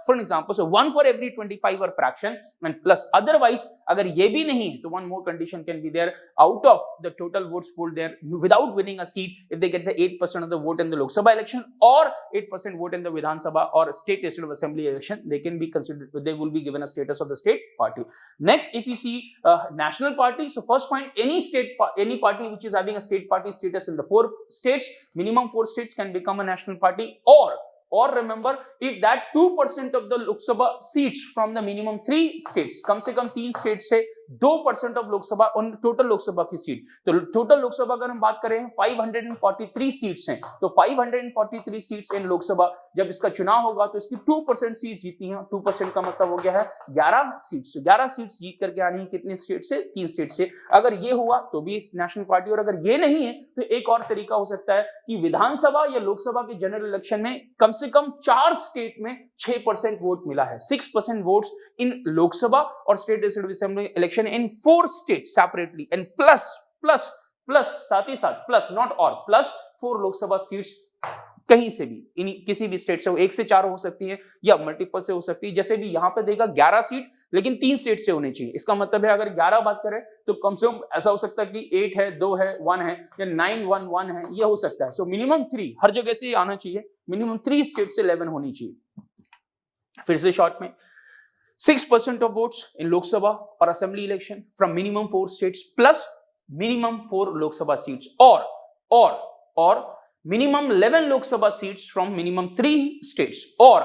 for an example. So 1 for every 25 or fraction and plus. Otherwise agar ye bhi nahi hai to one more condition can be there. Out of the total votes polled there without winning a seat, if they get the 8% of the vote in the Lok Sabha election or 8% vote in the Vidhan Sabha or state legislative assembly election, they can be considered, they will be given a status of the state party. Next, if you see national party, so first point, any party which is having a state party status in the 4 states, minimum 4 states can become a national party, or remember, if that 2% of the Lok Sabha seats from the minimum 3 states, कम से कम 3 states से 2% of Lok Sabha उन total Lok Sabha की seat, तो total Lok Sabha अगर हम बात करें 543 seats हैं, तो 543 सीट्स इन लोकसभा, जब इसका चुनाव होगा तो इसकी 2% सीट्स जीतनी है। 2% का मतलब हो गया है 11 सीट्स। 11 सीट्स जीत करके आनी है कितने स्टेट से? 3 स्टेट से। अगर ये हुआ तो भी नेशनल पार्टी, और अगर ये नहीं है तो एक और तरीका हो सकता है कि विधानसभा या लोकसभा के जनरल इलेक्शन में कम से कम 4 स्टेट में 6% वोट मिला है, 6% वोट्स इन लोकसभा और state legislative assembly election in 4 states separately, and plus साथ ही साथ प्लस नॉट और प्लस 4 लोकसभा सीट्स कहीं से भी किसी भी स्टेट से, 1 से 4 हो सकती है या मल्टीपल से हो सकती है। जैसे भी यहां पे देगा 11 सीट लेकिन 3 स्टेट से होनी चाहिए। इसका मतलब है अगर 11 बात करें तो कम से कम ऐसा हो सकता है कि 8 है, 2 है, 1 है या 9 1 1 है, यह हो सकता है। सो मिनिमम 3 हर जगह से आना चाहिए, मिनिमम 3 स्टेट से 11 होनी चाहिए। फिर से शॉर्ट में 6% of votes in Lok Sabha or Assembly election from minimum 4 states plus minimum 4 Lok Sabha seats, or minimum 11 Lok Sabha seats from minimum 3 states, or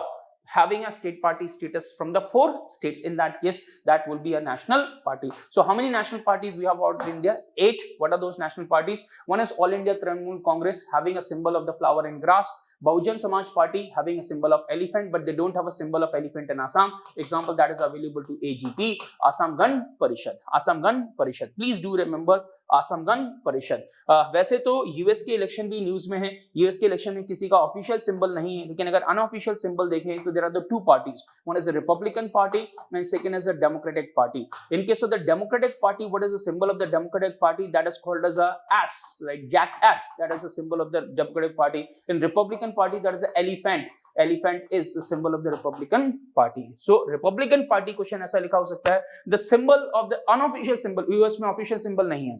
having a state party status from the 4 states. In that case, that will be a national party. So how many national parties we have out in India? 8. What are those national parties? One is All India Trinamool Congress, having a symbol of the flower and grass. Bahujan Samaj Party, having a symbol of elephant, but they don't have a symbol of elephant in Assam. Example that is available to AGP, Assam Gan Parishad. Assam Gan Parishad. Please do remember Assam Gana Parishad. वैसे तो US के election भी news में है। US के election में किसी का ऑफिशियल सिंबल नहीं है, लेकिन अगर अनऑफिशियल सिंबल देखें तो there are the 2 parties, one is the Republican Party and second is the Democratic Party. In case of the Democratic Party, what is the symbol of the Democratic Party? That is called as a ass, like jackass, that is the symbol of the Democratic Party. In Republican Party that is the elephant, elephant is the symbol of the Republican Party. So Republican Party question ऐसा लिखा हो सकता है, the symbol of the unofficial symbol, US में official symbol नहीं है,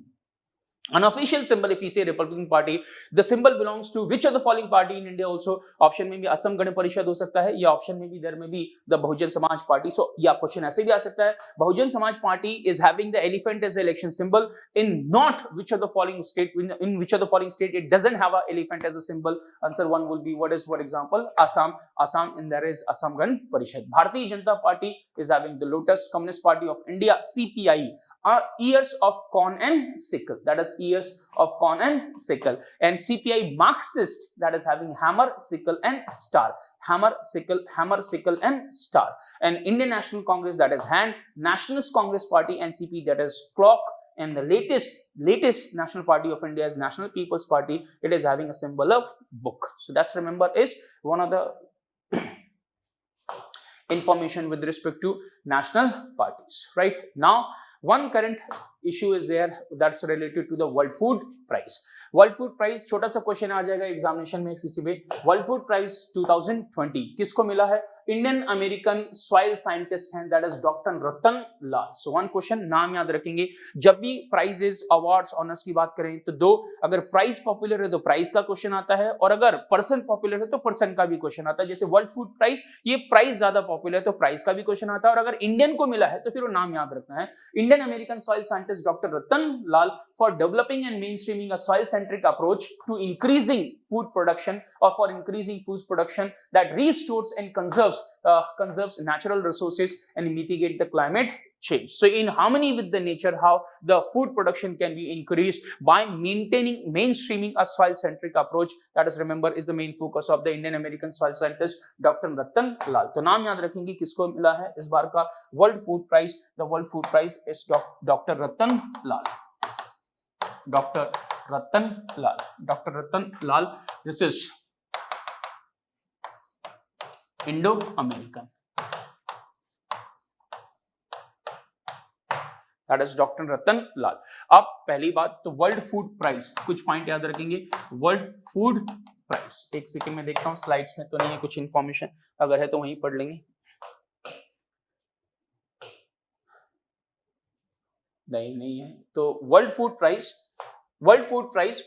unofficial symbol if we say Republican Party, the symbol belongs to which of the following party in India also? Option में भी असम गण परिषद हो सकता है, या ऑप्शन में भी देयर में भी द बहुजन समाज पार्टी। सो या क्वेश्चन ऐसे भी आ सकता है, Bahujan Samaj party is having the elephant as the election symbol in not which of the following state, in which of the following state it doesn't have a elephant as a symbol? Answer 1 will be what is, for example, Assam, and there is Assam Gan Parishad. Bharatiya Janata Party is having the lotus, Communist Party of India CPI, ears of corn and sickle, that is ears of corn and sickle, and CPI Marxist, that is having hammer, sickle and star, hammer, sickle and star, and Indian National Congress, that is hand, Nationalist Congress Party NCP, that is clock, and the latest national party of India is National People's Party, it is having a symbol of book. So that's, remember, is one of the information with respect to national parties. Right now, one current issue is there that's related to the World Food Prize. World food Prize, छोटा सा question आ जाएगा examination में किसी भी। World food prize 2020 किसको मिला है? Indian American soil scientist हैं, that is doctor Ratan Lal. So one question नाम याद रखेंगे, जब भी प्राइजेस, अवार्ड्स, ऑनर्स की बात करें तो 2, अगर प्राइज पॉपुलर है तो प्राइज का क्वेश्चन आता है, और अगर पर्सन पॉपुलर है तो पर्सन का भी क्वेश्चन आता है। जैसे वर्ल्ड फूड प्राइज, ये प्राइज ज्यादा पॉपुलर है तो प्राइज का भी क्वेश्चन आता है, और अगर इंडियन को मिला है तो फिर वो नाम याद रखना है, Indian American soil scientist doctor Ratan Lal, for developing and main streaming a soil centric approach to increasing food production, or for increasing food production that restores and conserves natural resources and mitigate the climate change. So in harmony with the nature, how the food production can be increased by mainstreaming a soil centric approach, that is, remember, is the main focus of the Indian American soil scientist Dr. Ratan Lal. तो नाम याद रखेंगे किसको मिला है इस बार का world food prize? The world food prize is doctor Ratan Lal, doctor Ratan Lal, doctor Ratan Lal. This is Indo American, that is doctor Ratan Lal. अब पहली बात तो वर्ल्ड फूड प्राइज, कुछ पॉइंट याद रखेंगे। वर्ल्ड फूड प्राइज, एक सेकंड में देखता हूं, स्लाइड्स में तो नहीं है कुछ इंफॉर्मेशन, अगर है तो वहीं पढ़ लेंगे। नहीं है तो world food Prize,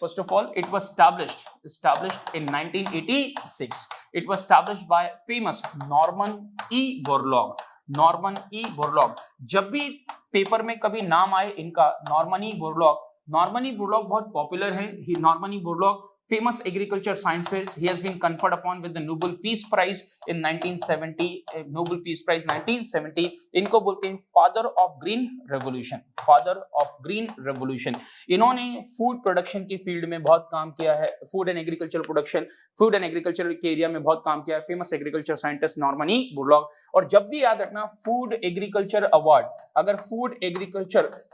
first of all, it was established in 1986. It was established by famous Norman E. Borlaug. जब भी पेपर में कभी नाम आए इनका, नॉर्मन ई बोरलॉग बहुत पॉपुलर है। Norman E Borlaug, famous agriculture scientist, he has been conferred upon with the Nobel Peace Prize in 1970, Nobel Peace Prize 1970। इनको बोलते हैं फादर ऑफ ग्रीन रेवोल्यूशन। इन्होंने फूड प्रोडक्शन की फील्ड में बहुत काम किया है, फूड एंड एग्रीकल्चर के एरिया में बहुत काम किया है, famous agriculture scientist Norman E Borlaug. और जब भी याद रखना, फूड एग्रीकल्चर अवार्ड,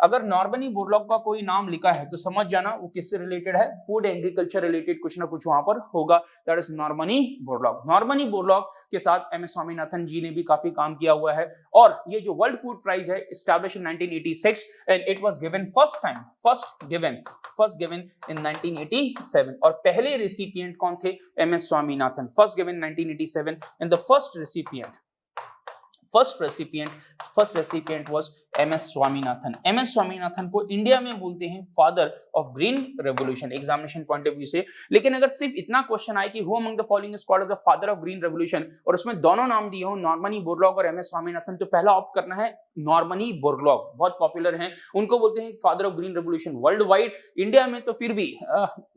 अगर नॉर्मन ई बोरलॉग का कोई नाम लिखा है तो समझ जाना वो किससे रिलेटेड है, फूड एग्रीकल्चर रिलेटेड कुछ ना कुछ वहां पर होगा, that is Norman E Borlaug. Norman E Borlaug के साथ एम एस स्वामीनाथन जी ने भी काफी काम किया हुआ है। और ये जो वर्ल्ड फूड प्राइज है, established in 1986 and it was given first given in 1987। और पहले रेसिपिएंट कौन थे? M S Swaminathan, first given 1987 and the first recipient was MS Swaminathan. MS Swaminathan को इंडिया में बोलते हैं father of green revolution, examination point of view से। लेकिन अगर सिर्फ इतना क्वेश्चन आए कि who among the following is called the father of green revolution, और उसमें दोनों नाम दिए हो, नॉर्मन ई बोरलॉग और MS स्वामीनाथन, तो पहला ऑप्ट करना है नॉर्मन ई बोरलॉग, बहुत पॉपुलर हैं, उनको बोलते हैं father of green revolution world wide. India में तो फिर भी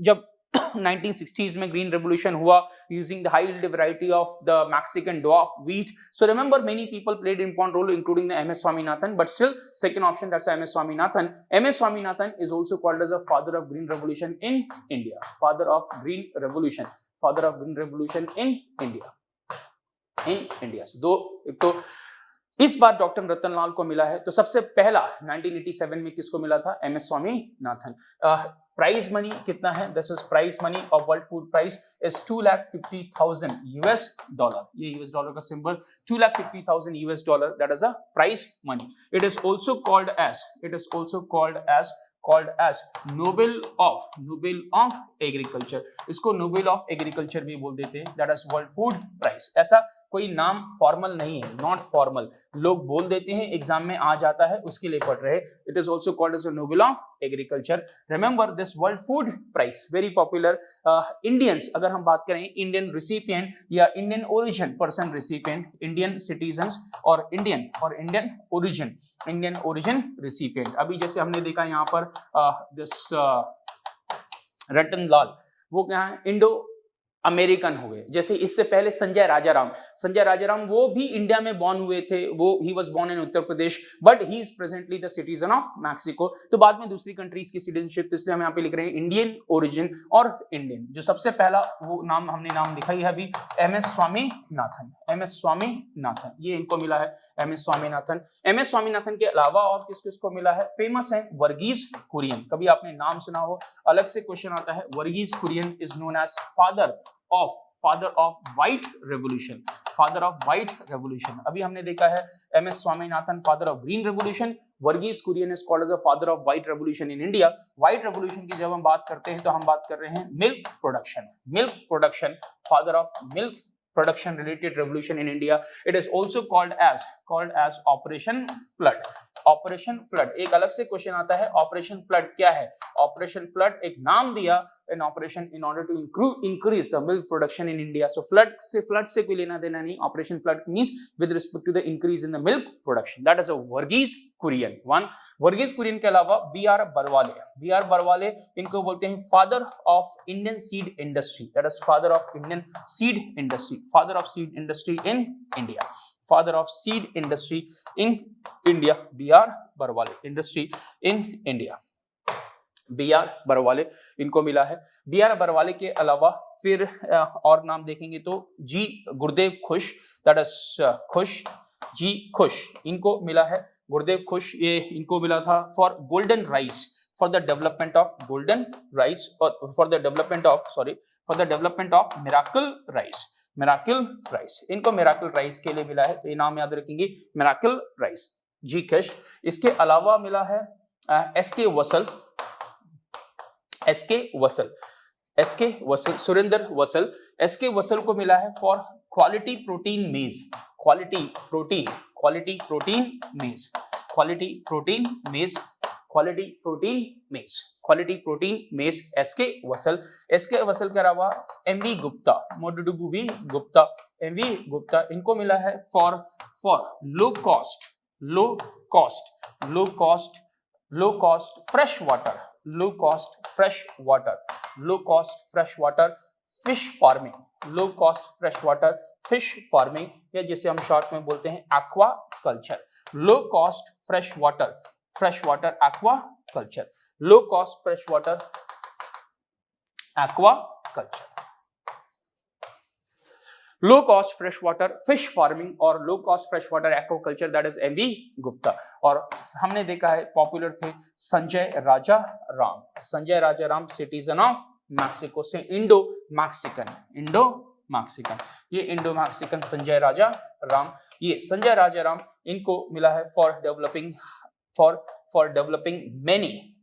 जब 1960s में green revolution हुआ using the high yield variety of the Mexican dwarf wheat. So remember, many people played important role, including the MS Swaminathan, but still second option, that's MS Swaminathan. MS Swaminathan is also called as a father of green revolution in India. Father of green revolution, father of green revolution in India. In India. So दो, एक तो इस बार doctor Ratanlal को मिला है, तो सबसे पहला 1987 में किसको मिला था? MS स्वामीनाथन. प्राइज मनी कितना है? This is prize money of World Food price is $250,000 US. ये US डॉलर का सिंबल, $250,000 US, that is a prize money. It is also called as Nobel of agriculture. इसको नोबेल ऑफ एग्रीकल्चर भी बोल देते हैं, that is World Food price. ऐसा कोई नाम फॉर्मल नहीं है, नॉट फॉर्मल, लोग बोल देते हैं, एग्जाम में आ जाता है, उसके लिए पढ़ रहे. It is also called as Nobel of agriculture. Remember this World Food price very popular. Indians, अगर हम बात करें इंडियन रिसिपिएंट या Indian origin person recipient, Indian citizens और इंडियन ओरिजिन रिसिपिएंट. अभी जैसे हमने देखा यहाँ पर दिस रतनलाल, वो क्या है? इंडो अमेरिकन हुए. जैसे इससे पहले संजय राजाराम वो भी इंडिया में बॉर्न हुए थे, वो he was born in Uttar Pradesh, but he is presently the citizen of Mexico. तो बाद में दूसरी कंट्रीज की सिटीजनशिप, तो इसलिए हम यहाँ पे लिख रहे हैं इंडियन ओरिजिन और इंडियन. जो सबसे पहला वो हमने नाम लिखा ही है अभी, MS स्वामीनाथन. ये इनको मिला है MS स्वामीनाथन के अलावा और किसको मिला है? फेमस है वर्गीस कुरियन. कभी आपने नाम सुना हो, अलग से क्वेश्चन आता है. Verghese Kurien is known as father of white revolution. अभी हमने देखा है MS Swaminathan father of green revolution, Verghese Kurien is called as the father of white revolution in India. White revolution की जब हम बात करते हैं तो हम बात कर रहे हैं milk production, father of milk production related revolution in India. It is also called as Operation Flood. एक अलग से क्वेश्चन आता है, ऑपरेशन फ्लड क्या है? ऑपरेशन फ्लड एक नाम दिया, an operation in order to increase the milk production in India. So flood से कोई लेना देना नहीं. Operation Flood means with respect to the increase in the milk production. That is a Varghese Kurien. Varghese Kurien के अलावा BR बरवाले, इनको बोलते हैं father of Indian seed industry. That is father of Indian seed industry in India. BR Barwale, industry in India. BR Barwale इनको मिला है. BR बरवाले के अलावा फिर और नाम देखेंगे तो G गुरुदेव खुश, दैट इज खुश, इनको मिला है. गुरुदेव खुश, ये इनको मिला था for golden rice, for the development of miracle rice. इनको मिराकल राइस के लिए मिला है, तो ये नाम याद रखेंगे, मिराकल राइस. जी खुश. इसके अलावा मिला है SK वसल, सुरेंद्र वसल. SK वसल को मिला है for quality protein maize. SK Vasal के अलावा MV गुप्ता, इनको मिला है for low cost fresh water fish farming, या जिसे हम शॉर्ट में बोलते हैं aquaculture. Low cost fresh water aquaculture. Low cost fresh water fish farming और low cost fresh water aquaculture, that is MV Gupta. और हमने देखा है पॉपुलर थे Sanjay Raja Ram, citizen of Mexico से इंडो मैक्सिकन. ये इंडो मैक्सिकन संजय राजा राम, इनको मिला है for developing many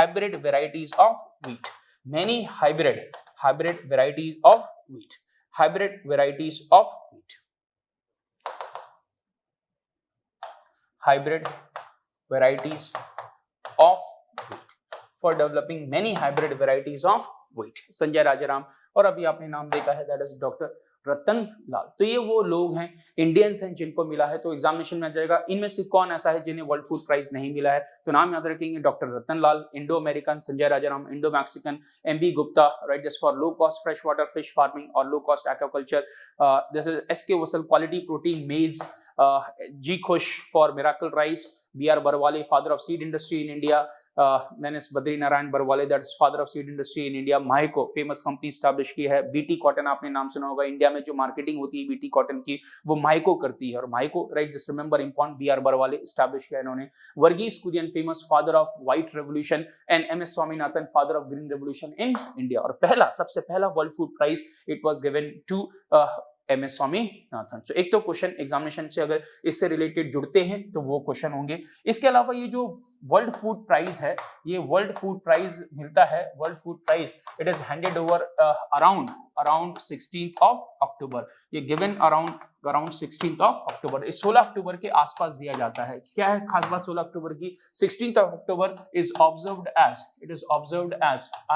hybrid varieties of wheat. Hybrid varieties of wheat. For developing many hybrid varieties of wheat. Sanjay Rajaram. और अभी आपने नाम देखा है, दैट इज डॉक्टर रतन लाल। तो ये वो लोग हैं, इंडियंस हैं जिनको मिला है। तो एग्जामिनेशन में आ जाएगा इनमें से कौन ऐसा है जिन्हें वर्ल्ड फूड प्राइज नहीं मिला है। तो नाम याद रखेंगे, doctor Ratan Lal, Indo American Sanjay Rajaram, Indo Mexican MB Gupta, right, just for low cost fresh water fish farming और low cost aquaculture. This is SK Vasal quality protein maize, G Khush for miracle rice, B R Barwale father of seed industry in India, then is Badri Narayan Barwale, that is father of seed industry in India. Mahyco famous company establish की है। BT cotton आपने नाम सुना होगा, India में जो marketing होती है बीटी कॉटन की वो माइको करती है, और Mahyco, right, just remember important, B R Barwale establish किया इन्होंने। Verghese Kurien famous father of white revolution, and M S Swaminathan father of green revolution in India. और पहला, सबसे पहला world food prize it was given to M S Swaminathan. तो एक तो question examination से अगर इससे रिलेटेड जुड़ते हैं तो वो क्वेश्चन होंगे। इसके अलावा ये जो वर्ल्ड फूड प्राइज है, ये वर्ल्ड फूड प्राइज मिलता है, World food prize it is handed over around 16th of October। ये given around 16th of October, इस 16 अक्टूबर के आसपास दिया जाता है। क्या है खास बात 16 अक्टूबर की? 16th of October is observed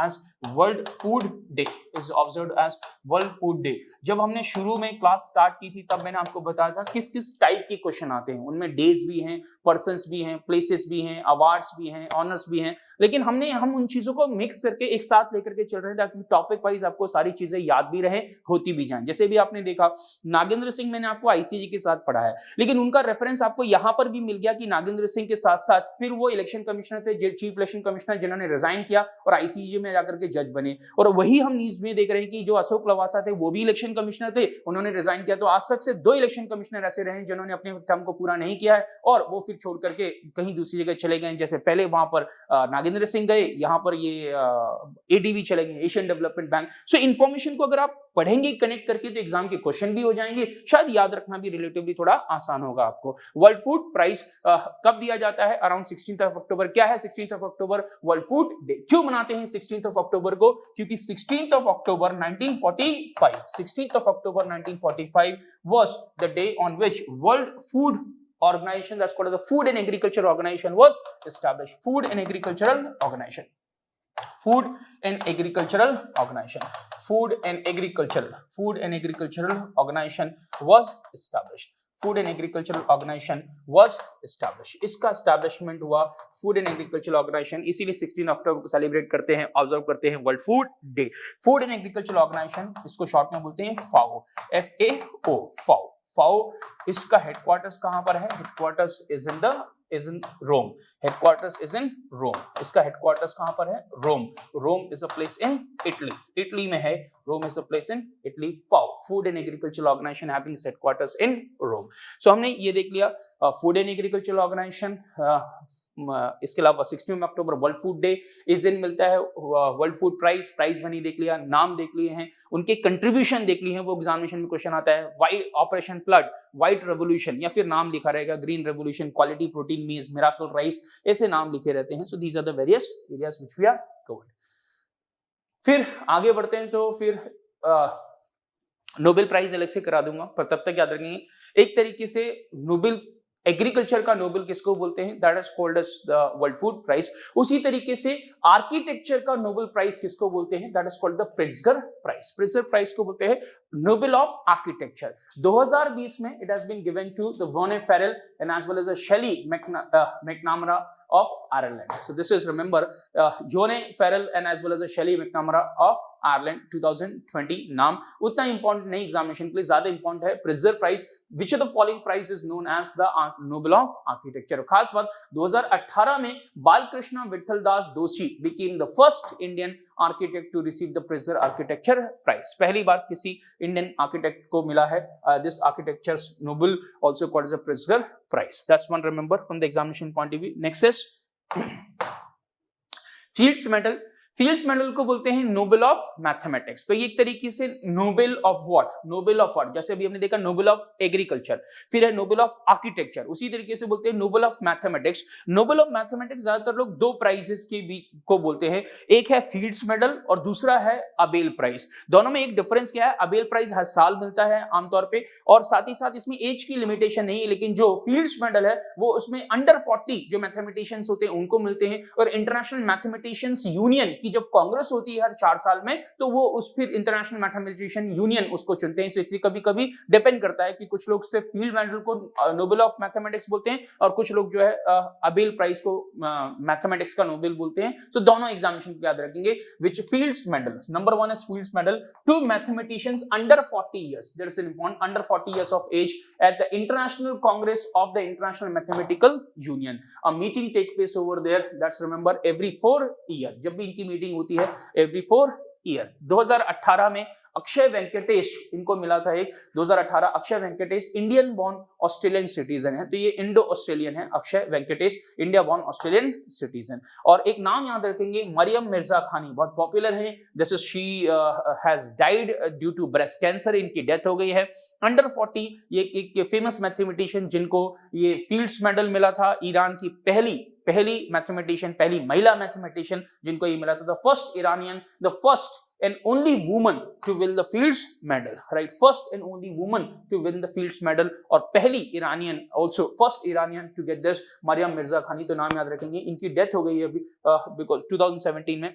as World food Day, is observed as World food Day. जब हमने शुरू में क्लास स्टार्ट की थी तब मैंने आपको बताया था किस किस टाइप के क्वेश्चन आते हैं, उनमें डेज भी हैं, पर्सन्स भी हैं, प्लेसेस भी हैं, अवार्ड्स भी हैं, ऑनर्स भी हैं, लेकिन हम उन चीजों को मिक्स करके एक साथ लेकर के चल रहे हैं ताकि टॉपिक वाइज आपको सारी चीजें याद भी रहे, होती भी जाएं। जैसे भी आपने देखा नागेंद्र सिंह मैंने आपको आईसीजी के साथ पढ़ाया, लेकिन उनका रेफरेंस आपको यहां पर भी मिल गया कि नागेंद्र सिंह के साथ साथ फिर वो इलेक्शन कमिश्नर थे, चीफ इलेक्शन कमिश्नर, जिन्होंने रिजाइन किया और आईसीजी में जाकर के जज बने। और वही हम न्यूज में देख रहे हैं कि जो अशोक लवासा थे वो भी इलेक्शन कमिश्नर थे, उन्होंने रिजाइन किया। तो आज तक से 2 इलेक्शन कमिश्नर ऐसे रहे जिन्होंने अपने टर्म को पूरा नहीं किया है और वो फिर छोड़ करके कहीं दूसरी जगह चले गए। जैसे पहले वहां पर नागेंद्र सिंह गए, यहाँ पर ये एडीबी चले गए, Asian development bank. So information को अगर आप पढ़ेंगे कनेक्ट करके तो एग्जाम के क्वेश्चन भी हो जाएंगे, शायद याद रखना भी रिलेटिवली थोड़ा आसान होगा आपको। वर्ल्ड फूड प्राइज कब दिया जाता है? Around 16th of October। क्या है 16th of October? World food day. क्यों मनाते हैं 16th of October को? क्योंकि 16th of October 1945 was the day on which World Food Organization, that's called as the Food and Agriculture Organization, was established. Food and Agricultural Organization was established. Food and Agricultural Organization was established. इसका establishment हुआ Food and Agricultural Organization, इसीलिए 16 अक्टूबर को celebrate करते हैं, observe करते हैं world food day. Food and Agricultural Organization, इसको short में बोलते हैं FAO, FAO, FAO। इसका हेडक्वार्टर्स कहां पर है? Headquarters is in Rome. Headquarters is in Rome. इसका हेडक्वार्टर्स कहां पर है? Rome. Rome is a place in Italy, Italy में है। Rome is a place in Italy. FAO, food and agricultural organization, having its headquarters in Rome. So हमने ये देख लिया फूड एंड एग्रीकल्चरल ऑर्गेनाइजेशन। इसके अलावा 16 अक्टूबर वर्ल्ड फूड डे, इस दिन मिलता है World food Prize. Prize money देख लिया, नाम देख लिए हैं, उनके कंट्रीब्यूशन देख लिए हैं, वो एग्जामिनेशन में क्वेश्चन आता है। White operation flood, white revolution, या फिर नाम लिखा रहेगा green revolution, quality protein maize, miracle rice, ऐसे नाम लिखे रहते हैं। So these are the various areas which we are covered. फिर आगे बढ़ते हैं तो फिर नोबेल प्राइज अलग से करा दूंगा, पर तब तक याद रखेंगे एक तरीके से नोबेल एग्रीकल्चर का नोबेल किसको बोलते हैं? That is called as the world food Prize. उसी तरीके से आर्किटेक्चर का नोबेल प्राइज किसको बोलते हैं? That is called the Pritzker prize. Pritzker prize को बोलते हैं नोबेल ऑफ आर्किटेक्चर। 2020 में it has been given to the Yvonne Farrell and as well as the Shelley McNamara of Ireland. So this is, remember, Yone Farrell and as well as Shelley McNamara of Ireland 2020। नाम उतना important नहीं examination के लिए, ज्यादा important है Pritzker prize. Which of the following prize is known as the Nobel of architecture. खास बात 2018 में बालकृष्ण विठल दास दोषी became the first Indian architect to receive the Pritzker Architecture Prize। पहली बार किसी इंडियन आर्किटेक्ट को मिला है this architecture's Nobel, also called as a Pritzker Prize। That's one, remember, from the examination point of view। Next is Fields Medal। Fields medal को बोलते हैं Nobel of mathematics. तो ये एक तरीके से Nobel of what? Nobel of what? जैसे अभी हमने देखा नोबेल ऑफ एग्रीकल्चर, फिर है नोबेल ऑफ आर्किटेक्चर, उसी तरीके से बोलते हैं Nobel of mathematics. Nobel of mathematics ज्यादातर लोग 2 प्राइजेस के बीच को बोलते हैं, एक है फील्ड्स मेडल और दूसरा है अबेल प्राइज। दोनों में एक डिफरेंस क्या है? अबेल प्राइज हर साल मिलता है आमतौर पे, और साथ ही साथ इसमें एज की लिमिटेशन नहीं है, लेकिन जो फील्ड्स मेडल है वो उसमें अंडर 40 जो मैथमेटिशियंस होते हैं उनको मिलते हैं, और इंटरनेशनल मैथमेटिशियंस यूनियन की जब कांग्रेस होती है हर 4 साल में, तो वो उस फिर इंटरनेशनल मैथमेटिशियन यूनियन उसको चुनते हैं। इसलिए कभी कभी डिपेंड करता है कि कुछ लोग सिर्फ फील्ड मेडल को नोबेल ऑफ मैथमेटिक्स बोलते हैं और कुछ लोग जो है अबेल प्राइज को मैथमेटिक्स का नोबेल बोलते हैं। तो दोनों एग्जामिनेशन को याद रखेंगे। Which fields medal, number 1 is fields medal to mathematicians under 40 years, there is an important under 40 years of age at the International Congress of the International Mathematical Union. A meeting take place over there, that's remember every 4 year, जब भी इनकी meeting होती है every 4 year। 2018 में अक्षय वेंकटेश इनको मिला था एक 2018। Akshay Venkatesh Indian born Australian citizen है, तो ये इंडो ऑस्ट्रेलियन है। Akshay Venkatesh India born Australian citizen. और एक नाम याद रखेंगे, मरियम मिर्जा खानी, बहुत पॉपुलर है। This is she has died due to breast cancer, इनकी डेथ हो गई है। अंडर 40 ये एक फेमस मैथमेटिशियन जिनको ये फील्ड्स मेडल मिला था, ईरान की पहली मैथमेटिशियन, पहली महिला मैथमेटिशियन जिनको ये मिला था। The first Iranian, the first and only woman to win the Fields Medal, right? First and only woman to win the Fields Medal और पहली Iranian, also first Iranian to get this, Maryam Mirza खानी। तो नाम याद रखेंगे। इनकी डेथ हो गई है अभी because 2017 में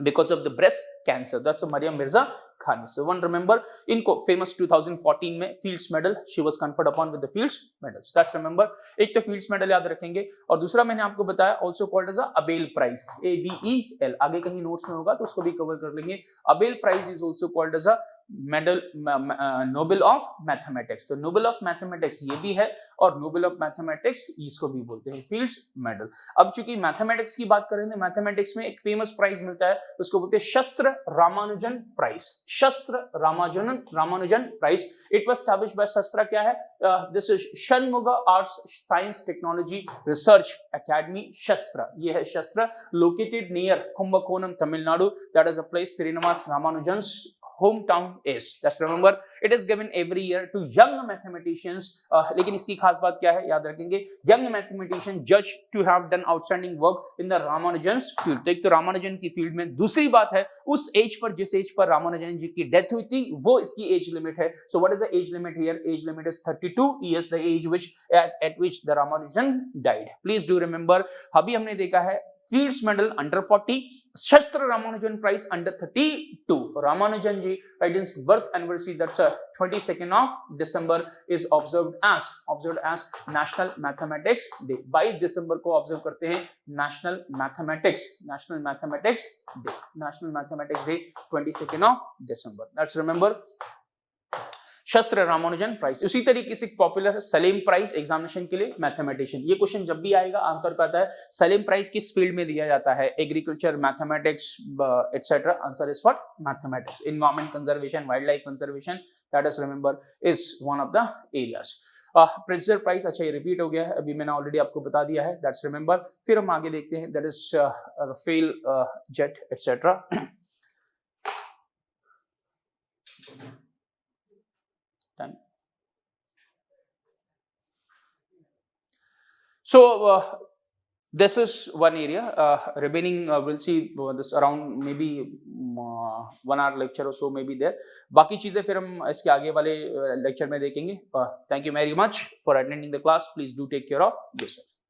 because of the breast cancer, that's Maryam Mirza खानी। So one remember इनको famous 2014 में Fields Medal she was conferred upon with the Fields Medals, that's remember। एक तो Fields Medal याद रखेंगे और दूसरा मैंने आपको बताया also called as a Abel Prize, ABEL, आगे कहीं नोट्स में होगा तो उसको भी कवर कर लेंगे। Abel Prize is also called as a medal Nobel of mathematics. तो नोबेल ऑफ मैथमेटिक्स ये भी है और नोबेल ऑफ मैथमेटिक्स इसको भी बोलते हैं फील्ड्स मेडल। अब चूंकि मैथमेटिक्स की बात करें तो मैथमेटिक्स में एक फेमस प्राइज मिलता है, उसको बोलते हैं शस्त्र Ramanujan prize. SASTRA Ramanujan prize. It was established by SASTRA क्या है, this is Shanmugha arts science technology research academy, SASTRA. ये है SASTRA, located near Kumbakonam Tamil Nadu, that is a place Srinivasa Ramanujan's hometown is, just remember it is given every year to young mathematicians। लेकिन इसकी खास बात क्या है याद रखेंगे, young mathematician judged to have done outstanding work in the Ramanujan's field। तो एक तो रामानुजन की फील्ड में, दूसरी बात है उस एज पर जिस एज पर रामानुजन जी की डेथ हुई थी वो इसकी एज लिमिट है। So what is the age limit here, age limit is 32 years, the age which at which the Ramanujan died। please do remember अभी हमने देखा है fields medal under 40, SASTRA Ramanujan prize under 32। Ramanujan ji right birth anniversary that's 22nd of December is observed as national mathematics day. 22 दिसंबर को observe करते हैं national mathematics day 22nd of December, that's remember SASTRA Ramanujan prize. उसी तरीके से पॉपुलर सलीम प्राइज एग्जामिनेशन के लिए mathematician. ये क्वेश्चन जब भी आएगा आमतौर पर आता है सलीम प्राइज किस फील्ड में दिया जाता है, agriculture, mathematics etcetera. Answer is what, mathematics. Environment conservation, wildlife conservation, that is remember is one of the areas. Pritzker prize, अच्छा ये रिपीट हो गया है, अभी मैंने ऑलरेडी आपको बता दिया है, दैट्स रिमेंबर। फिर हम आगे देखते हैं, that is Rafale jet etcetera. So this is one area, remaining we'll see this around maybe 1 hour lecture or so may be there। बाकी चीजें फिर हम इसके आगे वाले लेक्चर में देखेंगे। Thank you very much for attending the class, please do take care of yourself।